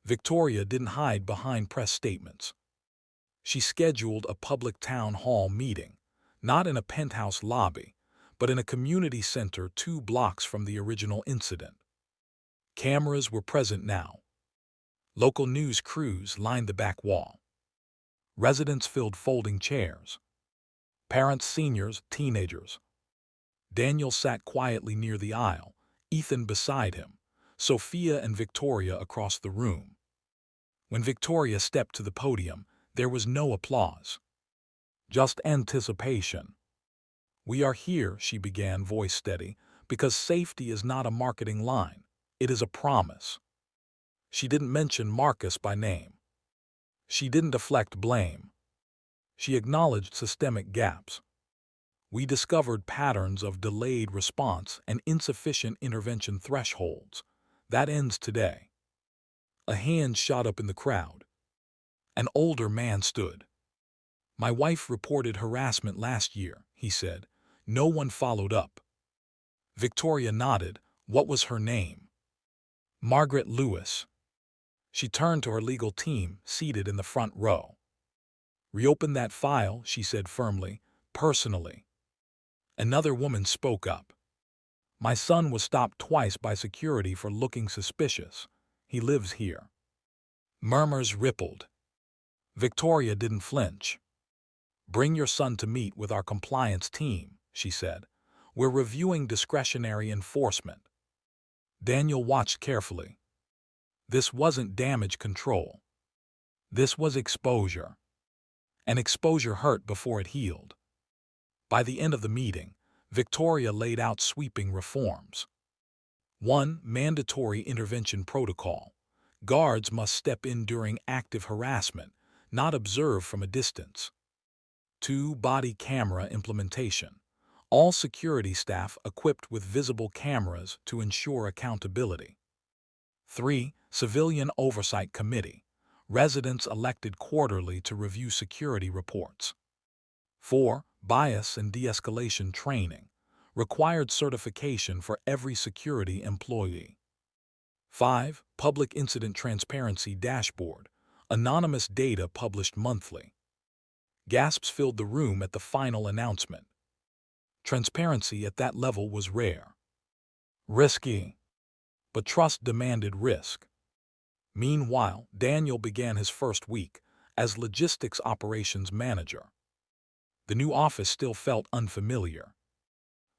Victoria didn't hide behind press statements. She scheduled a public town hall meeting, not in a penthouse lobby, but in a community center 2 blocks from the original incident. Cameras were present now. Local news crews lined the back wall. Residents filled folding chairs. Parents, seniors, teenagers. Daniel sat quietly near the aisle, Ethan beside him, Sophia and Victoria across the room. When Victoria stepped to the podium, there was no applause. Just anticipation. "We are here," she began, voice steady, "because safety is not a marketing line. It is a promise." She didn't mention Marcus by name. She didn't deflect blame. She acknowledged systemic gaps. "We discovered patterns of delayed response and insufficient intervention thresholds. That ends today." A hand shot up in the crowd. An older man stood. "My wife reported harassment last year," he said. "No one followed up." Victoria nodded. "What was her name?" "Margaret Lewis." She turned to her legal team, seated in the front row. "Reopen that file," she said firmly, "personally." Another woman spoke up. "My son was stopped twice by security for looking suspicious. He lives here." Murmurs rippled. Victoria didn't flinch. "Bring your son to meet with our compliance team," she said. "We're reviewing discretionary enforcement." Daniel watched carefully. This wasn't damage control. This was exposure. And exposure hurt before it healed. By the end of the meeting, Victoria laid out sweeping reforms. 1. Mandatory intervention protocol. Guards must step in during active harassment, not observe from a distance. 2. Body camera implementation. All security staff equipped with visible cameras to ensure accountability. 3. Civilian Oversight Committee. Residents elected quarterly to review security reports. 4. Bias and de-escalation training. Required certification for every security employee. 5. Public Incident Transparency Dashboard. Anonymous data published monthly. Gasps filled the room at the final announcement. Transparency at that level was rare. Risky. But trust demanded risk. Meanwhile, Daniel began his first week as logistics operations manager. The new office still felt unfamiliar.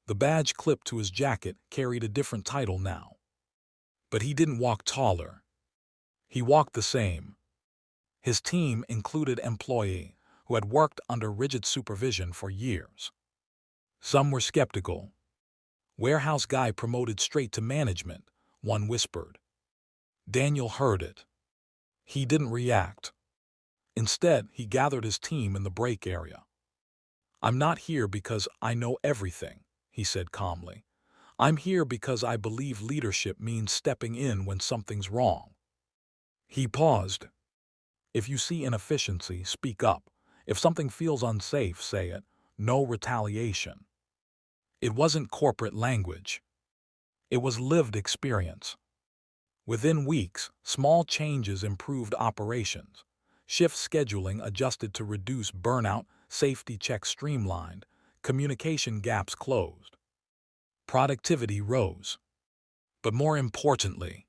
The badge clipped to his jacket carried a different title now. But he didn't walk taller. He walked the same. His team included employees who had worked under rigid supervision for years. Some were skeptical. "Warehouse guy promoted straight to management," one whispered. Daniel heard it. He didn't react. Instead, he gathered his team in the break area. "I'm not here because I know everything," he said calmly. "I'm here because I believe leadership means stepping in when something's wrong." He paused. "If you see inefficiency, speak up. If something feels unsafe, say it. No retaliation." It wasn't corporate language. It was lived experience. Within weeks, small changes improved operations. Shift scheduling adjusted to reduce burnout, safety checks streamlined, communication gaps closed. Productivity rose. But more importantly,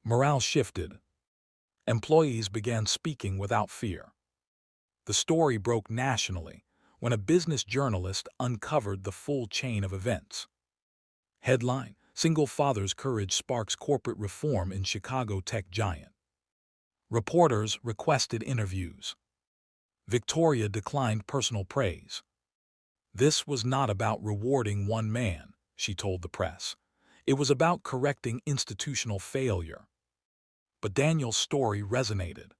morale shifted. Employees began speaking without fear. The story broke nationally when a business journalist uncovered the full chain of events. Headline: Single Father's Courage Sparks Corporate Reform in Chicago Tech Giant. Reporters requested interviews. Victoria declined personal praise. This was not about rewarding one man, she told the press. It was about correcting institutional failure. But Daniel's story resonated.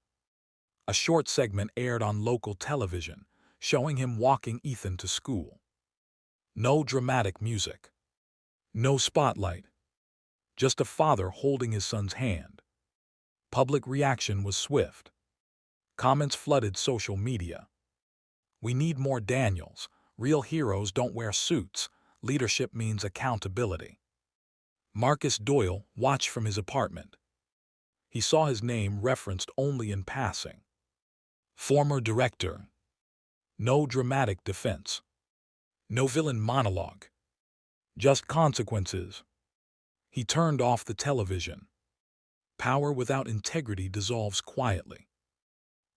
A short segment aired on local television, showing him walking Ethan to school. No dramatic music. No spotlight. Just a father holding his son's hand. Public reaction was swift. Comments flooded social media. "We need more Daniels. Real heroes don't wear suits. Leadership means accountability." Marcus Doyle watched from his apartment. He saw his name referenced only in passing. Former director. No dramatic defense. No villain monologue. Just consequences. He turned off the television. Power without integrity dissolves quietly.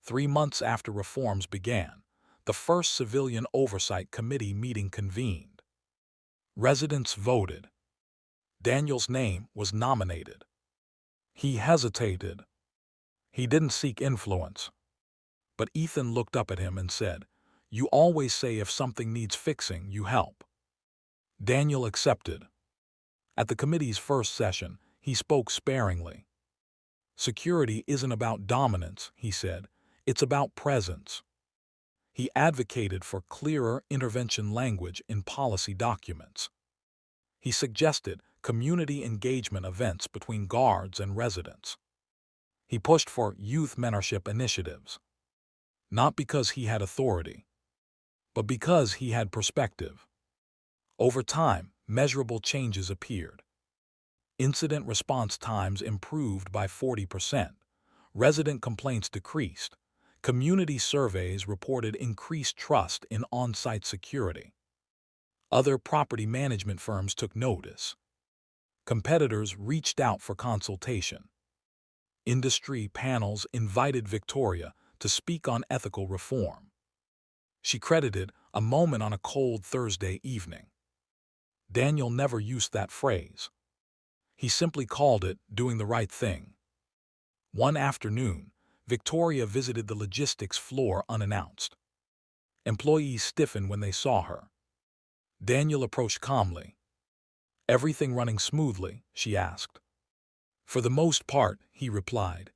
3 months after reforms began, the first civilian oversight committee meeting convened. Residents voted. Daniel's name was nominated. He hesitated. He didn't seek influence. But Ethan looked up at him and said, "You always say if something needs fixing, you help." Daniel accepted. At the committee's first session, he spoke sparingly. "Security isn't about dominance," he said. "It's about presence." He advocated for clearer intervention language in policy documents. He suggested community engagement events between guards and residents. He pushed for youth mentorship initiatives. Not because he had authority, but because he had perspective. Over time, measurable changes appeared. Incident response times improved by 40%. Resident complaints decreased. Community surveys reported increased trust in on-site security. Other property management firms took notice. Competitors reached out for consultation. Industry panels invited Victoria to speak on ethical reform. She credited "a moment on a cold Thursday evening." Daniel never used that phrase. He simply called it doing the right thing. One afternoon, Victoria visited the logistics floor unannounced. Employees stiffened when they saw her. Daniel approached calmly. "Everything running smoothly?" she asked. "For the most part," he replied.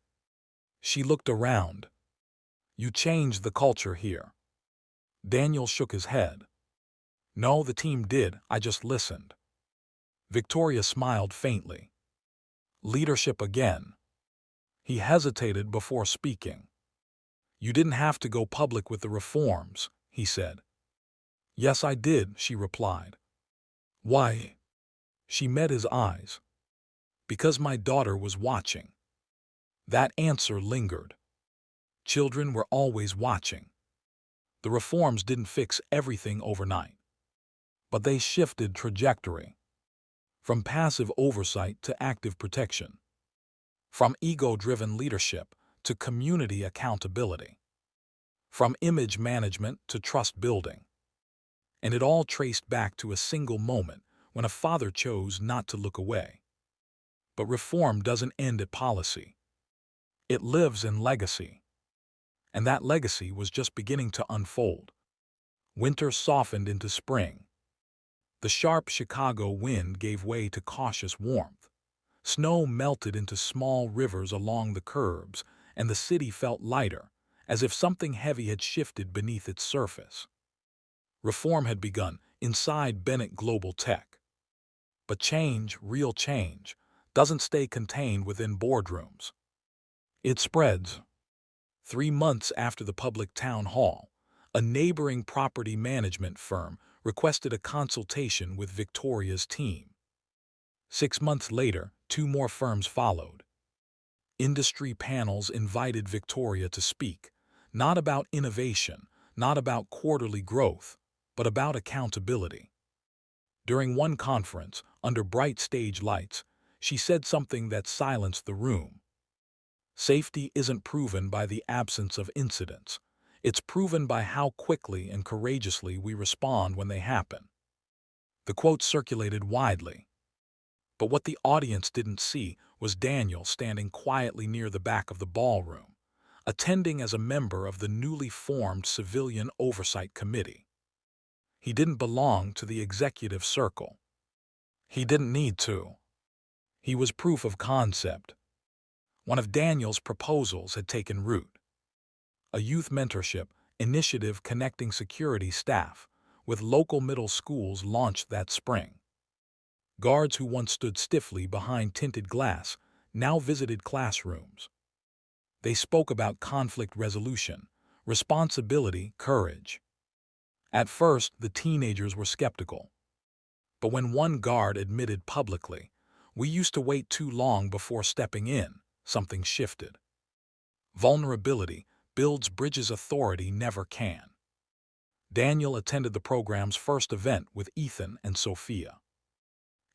She looked around. "You changed the culture here." Daniel shook his head. "No, the team did, I just listened." Victoria smiled faintly. "Leadership again." He hesitated before speaking. "You didn't have to go public with the reforms," he said. "Yes, I did," she replied. "Why?" She met his eyes. "Because my daughter was watching." That answer lingered. Children were always watching. The reforms didn't fix everything overnight, but they shifted trajectory. From passive oversight to active protection. From ego-driven leadership to community accountability. From image management to trust building. And it all traced back to a single moment when a father chose not to look away. But reform doesn't end at policy. It lives in legacy. And that legacy was just beginning to unfold. Winter softened into spring. The sharp Chicago wind gave way to cautious warmth. Snow melted into small rivers along the curbs, and the city felt lighter, as if something heavy had shifted beneath its surface. Reform had begun inside Bennett Global Tech. But change, real change, doesn't stay contained within boardrooms. It spreads. 3 months after the public town hall, a neighboring property management firm requested a consultation with Victoria's team. 6 months later, 2 more firms followed. Industry panels invited Victoria to speak, not about innovation, not about quarterly growth, but about accountability. During one conference, under bright stage lights, she said something that silenced the room. Safety isn't proven by the absence of incidents. It's proven by how quickly and courageously we respond when they happen. The quote circulated widely. But what the audience didn't see was Daniel standing quietly near the back of the ballroom, attending as a member of the newly formed Civilian Oversight Committee. He didn't belong to the executive circle. He didn't need to. He was proof of concept. One of Daniel's proposals had taken root. A youth mentorship initiative connecting security staff with local middle schools launched that spring. Guards who once stood stiffly behind tinted glass now visited classrooms. They spoke about conflict resolution, responsibility, courage. At first, the teenagers were skeptical. But when one guard admitted publicly, "We used to wait too long before stepping in," something shifted. Vulnerability builds bridges authority never can. Daniel attended the program's first event with Ethan and Sophia.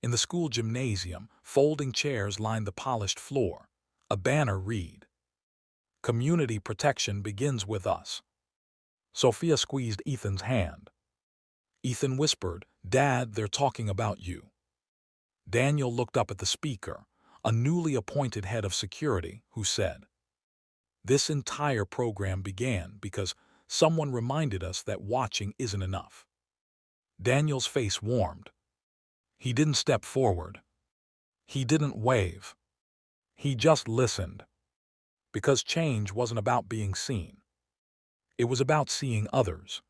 In the school gymnasium, folding chairs lined the polished floor. A banner read, "Community protection begins with us." Sophia squeezed Ethan's hand. Ethan whispered, "Dad, they're talking about you." Daniel looked up at the speaker, a newly appointed head of security, who said, "This entire program began because someone reminded us that watching isn't enough." Daniel's face warmed. He didn't step forward. He didn't wave. He just listened. Because change wasn't about being seen. It was about seeing others.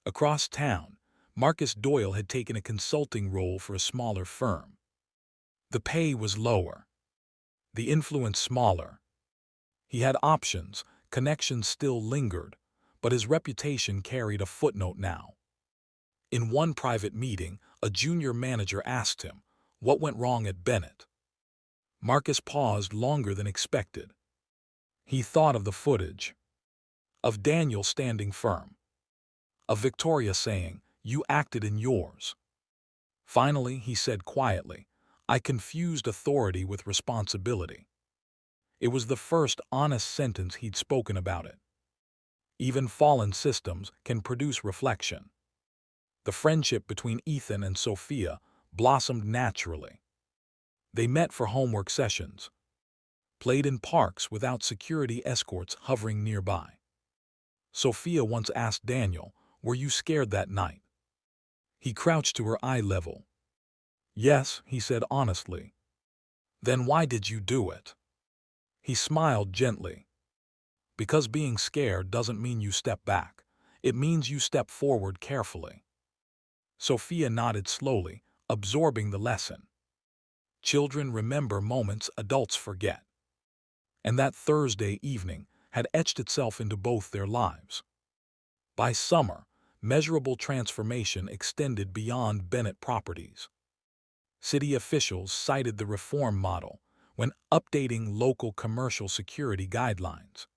Across town, Marcus Doyle had taken a consulting role for a smaller firm. The pay was lower. The influence smaller. He had options, connections still lingered, but his reputation carried a footnote now. In one private meeting, a junior manager asked him, "What went wrong at Bennett?" Marcus paused longer than expected. He thought of the footage. Of Daniel standing firm. Of Victoria saying, "You acted in yours." Finally, he said quietly, "I confused authority with responsibility." It was the first honest sentence he'd spoken about it. Even fallen systems can produce reflection. The friendship between Ethan and Sophia blossomed naturally. They met for homework sessions, played in parks without security escorts hovering nearby. Sophia once asked Daniel, "Were you scared that night?" He crouched to her eye level. "Yes," he said honestly. "Then why did you do it?" He smiled gently. "Because being scared doesn't mean you step back. It means you step forward carefully." Sophia nodded slowly, absorbing the lesson. Children remember moments adults forget. And that Thursday evening had etched itself into both their lives. By summer, measurable transformation extended beyond Bennett properties. City officials cited the reform model when updating local commercial security guidelines.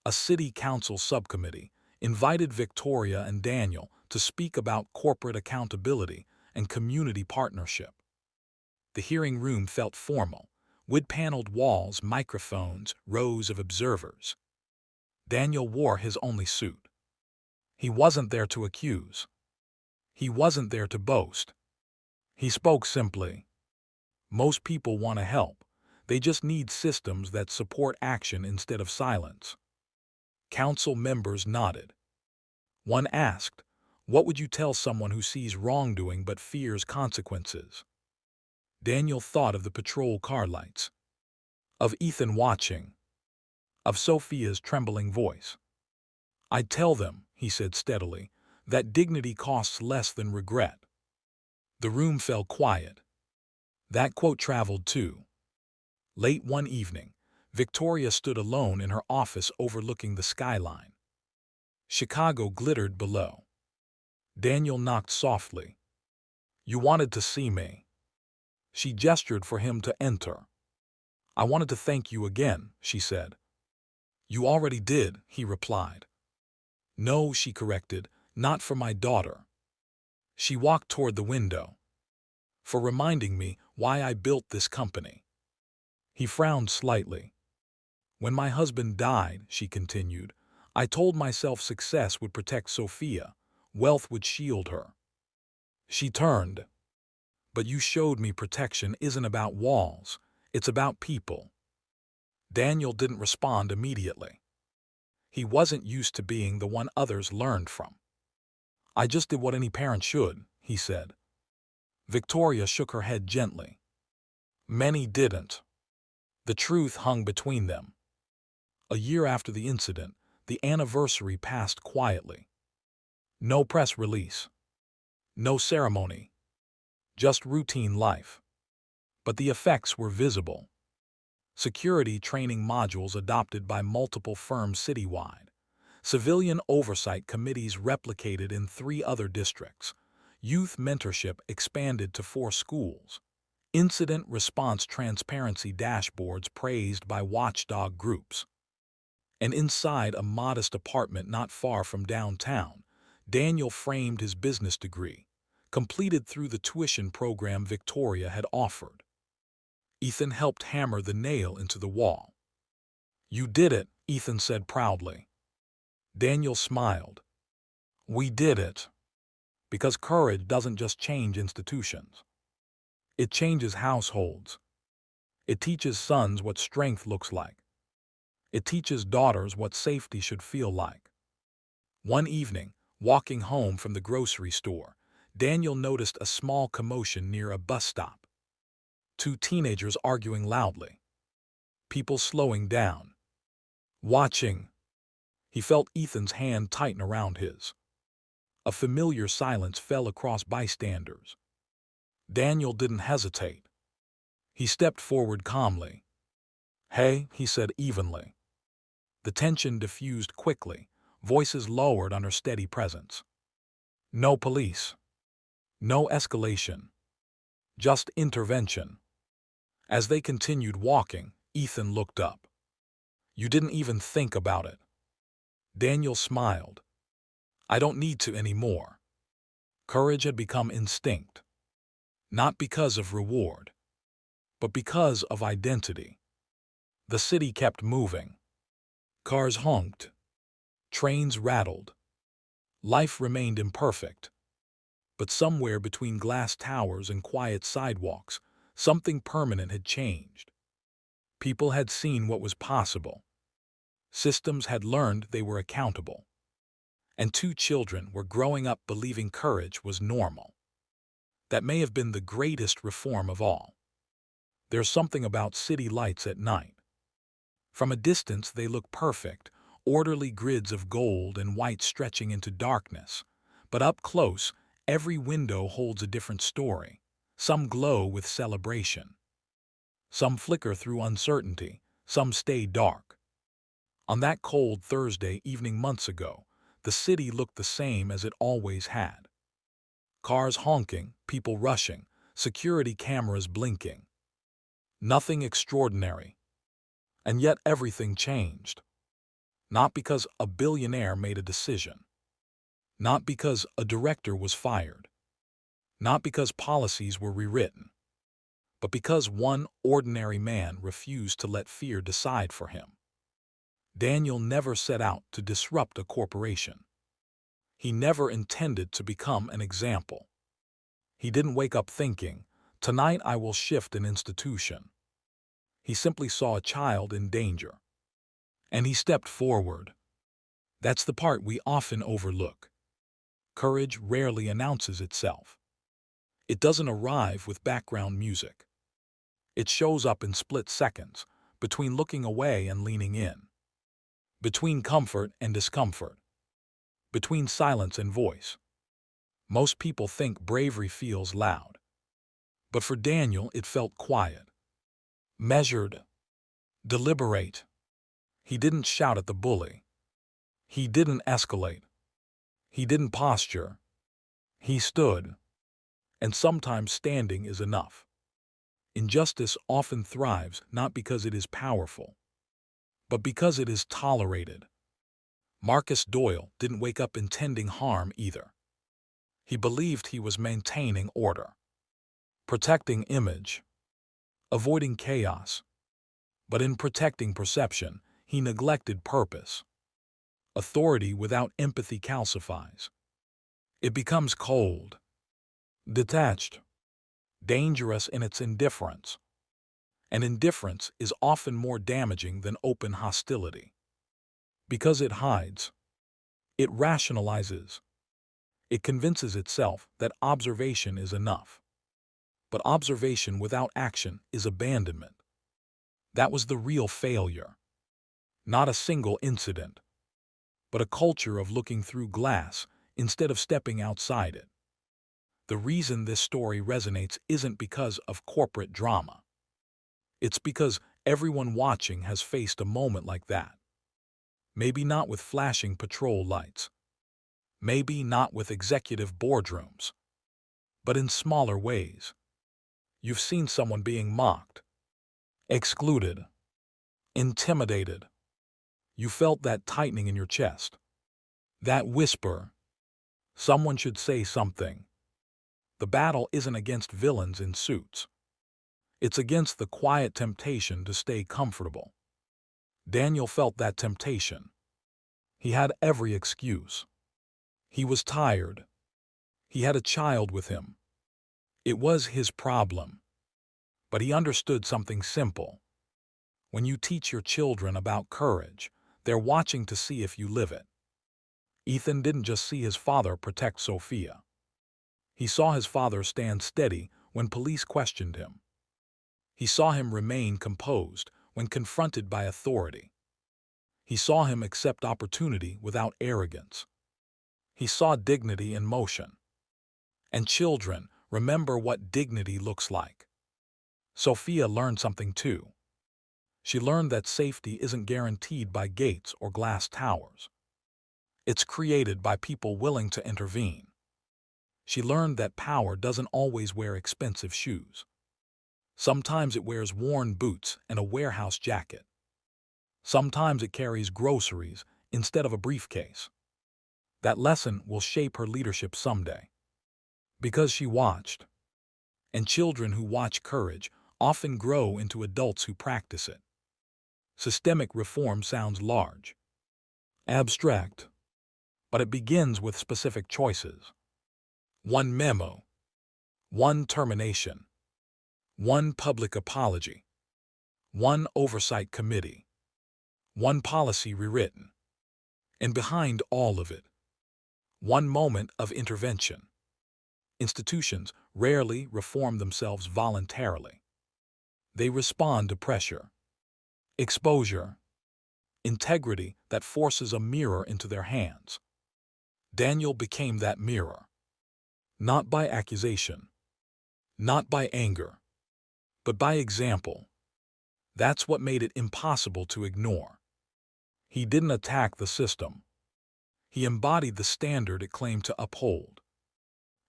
A city council subcommittee invited Victoria and Daniel to speak about corporate accountability and community partnership. The hearing room felt formal, Wood-paneled walls, microphones, rows of observers. Daniel wore his only suit. He wasn't there to accuse. He wasn't there to boast. He spoke simply. Most people want to help. They just need systems that support action instead of silence. Council members nodded. One asked, "What would you tell someone who sees wrongdoing but fears consequences?" Daniel thought of the patrol car lights, of Ethan watching, of Sophia's trembling voice. "I'd tell them," he said steadily, "that dignity costs less than regret." The room fell quiet. That quote traveled too. Late one evening, Victoria stood alone in her office overlooking the skyline. Chicago glittered below. Daniel knocked softly. "You wanted to see me." She gestured for him to enter. "I wanted to thank you again," she said. "You already did," he replied. "No," she corrected, "not for my daughter." She walked toward the window. "For reminding me why I built this company." He frowned slightly. "When my husband died," she continued, "I told myself success would protect Sophia, wealth would shield her." She turned. "But you showed me protection isn't about walls, it's about people." Daniel didn't respond immediately. He wasn't used to being the one others learned from. "I just did what any parent should," he said. Victoria shook her head gently. Many didn't. The truth hung between them. A year after the incident, the anniversary passed quietly. No press release. No ceremony. Just routine life. But the effects were visible. Security training modules adopted by multiple firms citywide. Civilian oversight committees replicated in 3 other districts. Youth mentorship expanded to 4 schools. Incident response transparency dashboards praised by watchdog groups. And inside a modest apartment not far from downtown, Daniel framed his business degree, completed through the tuition program Victoria had offered. Ethan helped hammer the nail into the wall. "You did it," Ethan said proudly. Daniel smiled. "We did it." Because courage doesn't just change institutions. It changes households. It teaches sons what strength looks like. It teaches daughters what safety should feel like. One evening, walking home from the grocery store, Daniel noticed a small commotion near a bus stop. 2 teenagers arguing loudly. People slowing down. Watching. He felt Ethan's hand tighten around his. A familiar silence fell across bystanders. Daniel didn't hesitate. He stepped forward calmly. "Hey," he said evenly. The tension diffused quickly, voices lowered under steady presence. No police. No escalation. Just intervention. As they continued walking, Ethan looked up. "You didn't even think about it." Daniel smiled. "I don't need to anymore." Courage had become instinct. Not because of reward, but because of identity. The city kept moving. Cars honked. Trains rattled. Life remained imperfect. But somewhere between glass towers and quiet sidewalks, something permanent had changed. People had seen what was possible. Systems had learned they were accountable. And 2 children were growing up believing courage was normal. That may have been the greatest reform of all. There's something about city lights at night. From a distance they look perfect, orderly grids of gold and white stretching into darkness. But up close, every window holds a different story. Some glow with celebration. Some flicker through uncertainty, some stay dark. On that cold Thursday evening months ago, the city looked the same as it always had. Cars honking, people rushing, security cameras blinking. Nothing extraordinary. And yet everything changed. Not because a billionaire made a decision. Not because a director was fired. Not because policies were rewritten. but because one ordinary man refused to let fear decide for him. Daniel never set out to disrupt a corporation. He never intended to become an example. He didn't wake up thinking, "Tonight I will shift an institution." He simply saw a child in danger. And he stepped forward. That's the part we often overlook. Courage rarely announces itself. It doesn't arrive with background music. It shows up in split seconds, between looking away and leaning in, between comfort and discomfort, between silence and voice. Most people think bravery feels loud. But for Daniel, it felt quiet, measured, deliberate. He didn't shout at the bully. He didn't escalate. He didn't posture. He stood. And sometimes standing is enough. Injustice often thrives not because it is powerful, but because it is tolerated. Marcus Doyle didn't wake up intending harm either. He believed he was maintaining order, protecting image, avoiding chaos. But in protecting perception, he neglected purpose. Authority without empathy calcifies. It becomes cold, detached, dangerous in its indifference. And indifference is often more damaging than open hostility. Because it hides, it rationalizes, it convinces itself that observation is enough. But observation without action is abandonment. That was the real failure. Not a single incident, but a culture of looking through glass instead of stepping outside it. The reason this story resonates isn't because of corporate drama. It's because everyone watching has faced a moment like that. Maybe not with flashing patrol lights. Maybe not with executive boardrooms. But in smaller ways. You've seen someone being mocked, excluded, intimidated. You felt that tightening in your chest. That whisper. Someone should say something. The battle isn't against villains in suits. It's against the quiet temptation to stay comfortable. Daniel felt that temptation. He had every excuse. He was tired. He had a child with him. It was his problem. But he understood something simple. When you teach your children about courage, they're watching to see if you live it. Ethan didn't just see his father protect Sophia. He saw his father stand steady when police questioned him. He saw him remain composed when confronted by authority. He saw him accept opportunity without arrogance. He saw dignity in motion. And children remember what dignity looks like. Sophia learned something too. She learned that safety isn't guaranteed by gates or glass towers. It's created by people willing to intervene. She learned that power doesn't always wear expensive shoes. Sometimes it wears worn boots and a warehouse jacket. Sometimes it carries groceries instead of a briefcase. That lesson will shape her leadership someday. Because she watched. And children who watch courage often grow into adults who practice it. Systemic reform sounds large, abstract, but it begins with specific choices. One memo, one termination, one public apology, one oversight committee, one policy rewritten. And behind all of it, one moment of intervention. Institutions rarely reform themselves voluntarily. They respond to pressure, exposure, integrity that forces a mirror into their hands. Daniel became that mirror. Not by accusation, not by anger, but by example. That's what made it impossible to ignore. He didn't attack the system. He embodied the standard it claimed to uphold.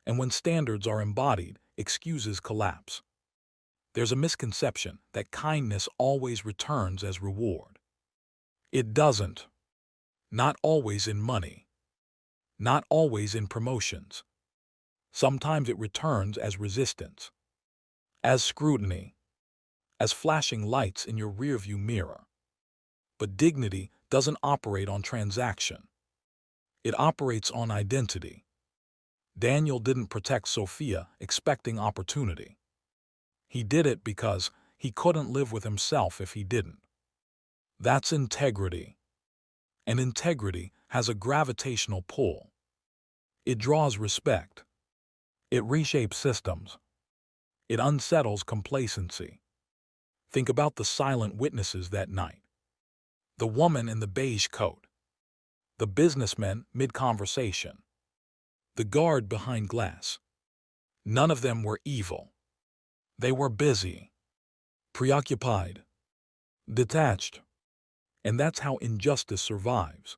And when standards are embodied, excuses collapse. There's a misconception that kindness always returns as reward. It doesn't. Not always in money. Not always in promotions. Sometimes it returns as resistance, as scrutiny, as flashing lights in your rearview mirror. But dignity doesn't operate on transaction. It operates on identity. Daniel didn't protect Sophia expecting opportunity. He did it because he couldn't live with himself if he didn't. That's integrity. And integrity has a gravitational pull. It draws respect. It reshapes systems. It unsettles complacency. Think about the silent witnesses that night. The woman in the beige coat. The businessman mid-conversation. The guard behind glass. None of them were evil. They were busy, preoccupied, detached. And that's how injustice survives.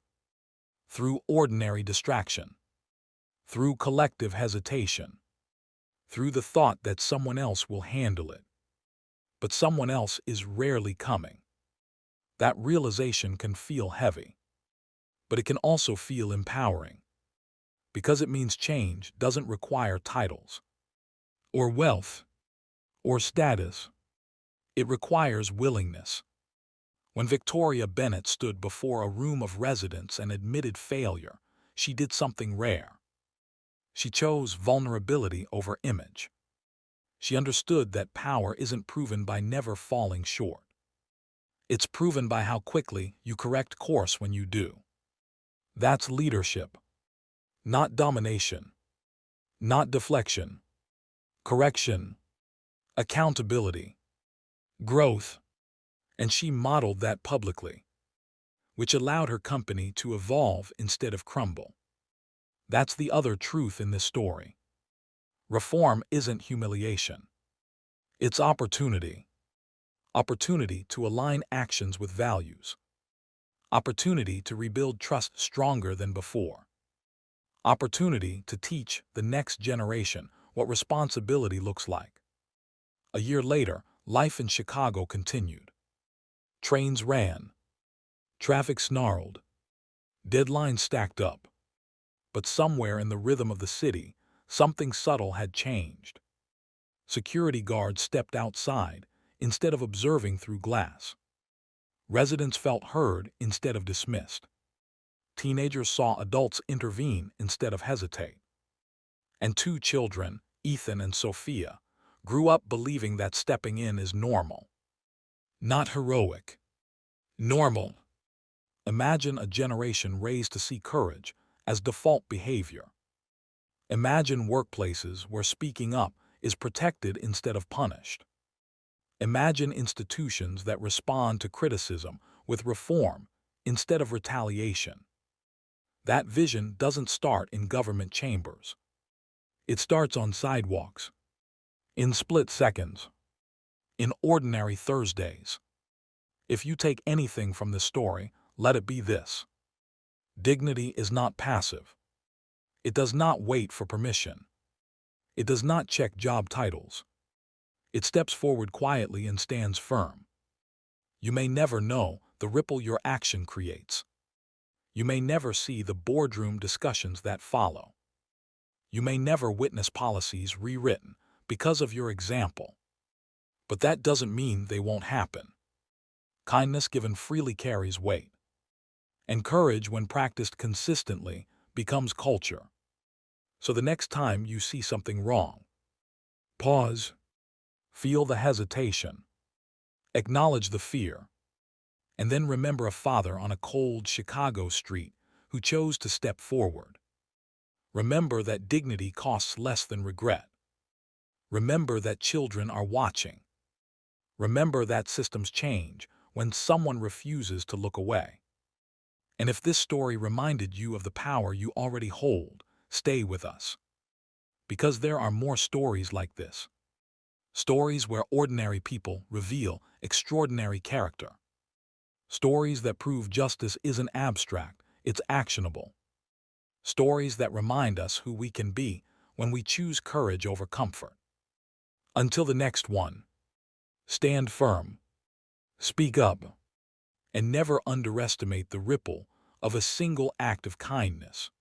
Through ordinary distraction. Through collective hesitation. Through the thought that someone else will handle it. But someone else is rarely coming. That realization can feel heavy. But it can also feel empowering. Because it means change doesn't require titles, or wealth, or status. It requires willingness. When Victoria Bennett stood before a room of residents and admitted failure, she did something rare. She chose vulnerability over image. She understood that power isn't proven by never falling short. It's proven by how quickly you correct course when you do. That's leadership. Not domination. Not deflection. Correction. Accountability. Growth. And she modeled that publicly, which allowed her company to evolve instead of crumble. That's the other truth in this story. Reform isn't humiliation. It's opportunity. Opportunity to align actions with values. Opportunity to rebuild trust stronger than before. Opportunity to teach the next generation what responsibility looks like. A year later, life in Chicago continued. Trains ran. Traffic snarled. Deadlines stacked up. But somewhere in the rhythm of the city, something subtle had changed. Security guards stepped outside instead of observing through glass. Residents felt heard instead of dismissed. Teenagers saw adults intervene instead of hesitate. And two children, Ethan and Sophia, grew up believing that stepping in is normal. Not heroic. Normal. Imagine a generation raised to see courage as default behavior. Imagine workplaces where speaking up is protected instead of punished. Imagine institutions that respond to criticism with reform instead of retaliation. That vision doesn't start in government chambers. It starts on sidewalks, in split seconds, in ordinary Thursdays. If you take anything from this story, let it be this. Dignity is not passive. It does not wait for permission. It does not check job titles. It steps forward quietly and stands firm. You may never know the ripple your action creates. You may never see the boardroom discussions that follow. You may never witness policies rewritten because of your example. But that doesn't mean they won't happen. Kindness given freely carries weight. And courage, when practiced consistently, becomes culture. So the next time you see something wrong, pause, feel the hesitation, acknowledge the fear, and then remember a father on a cold Chicago street who chose to step forward. Remember that dignity costs less than regret. Remember that children are watching. Remember that systems change when someone refuses to look away. And if this story reminded you of the power you already hold, stay with us. Because there are more stories like this. Stories where ordinary people reveal extraordinary character. Stories that prove justice isn't abstract, it's actionable. Stories that remind us who we can be when we choose courage over comfort. Until the next one, stand firm, speak up, and never underestimate the ripple of a single act of kindness.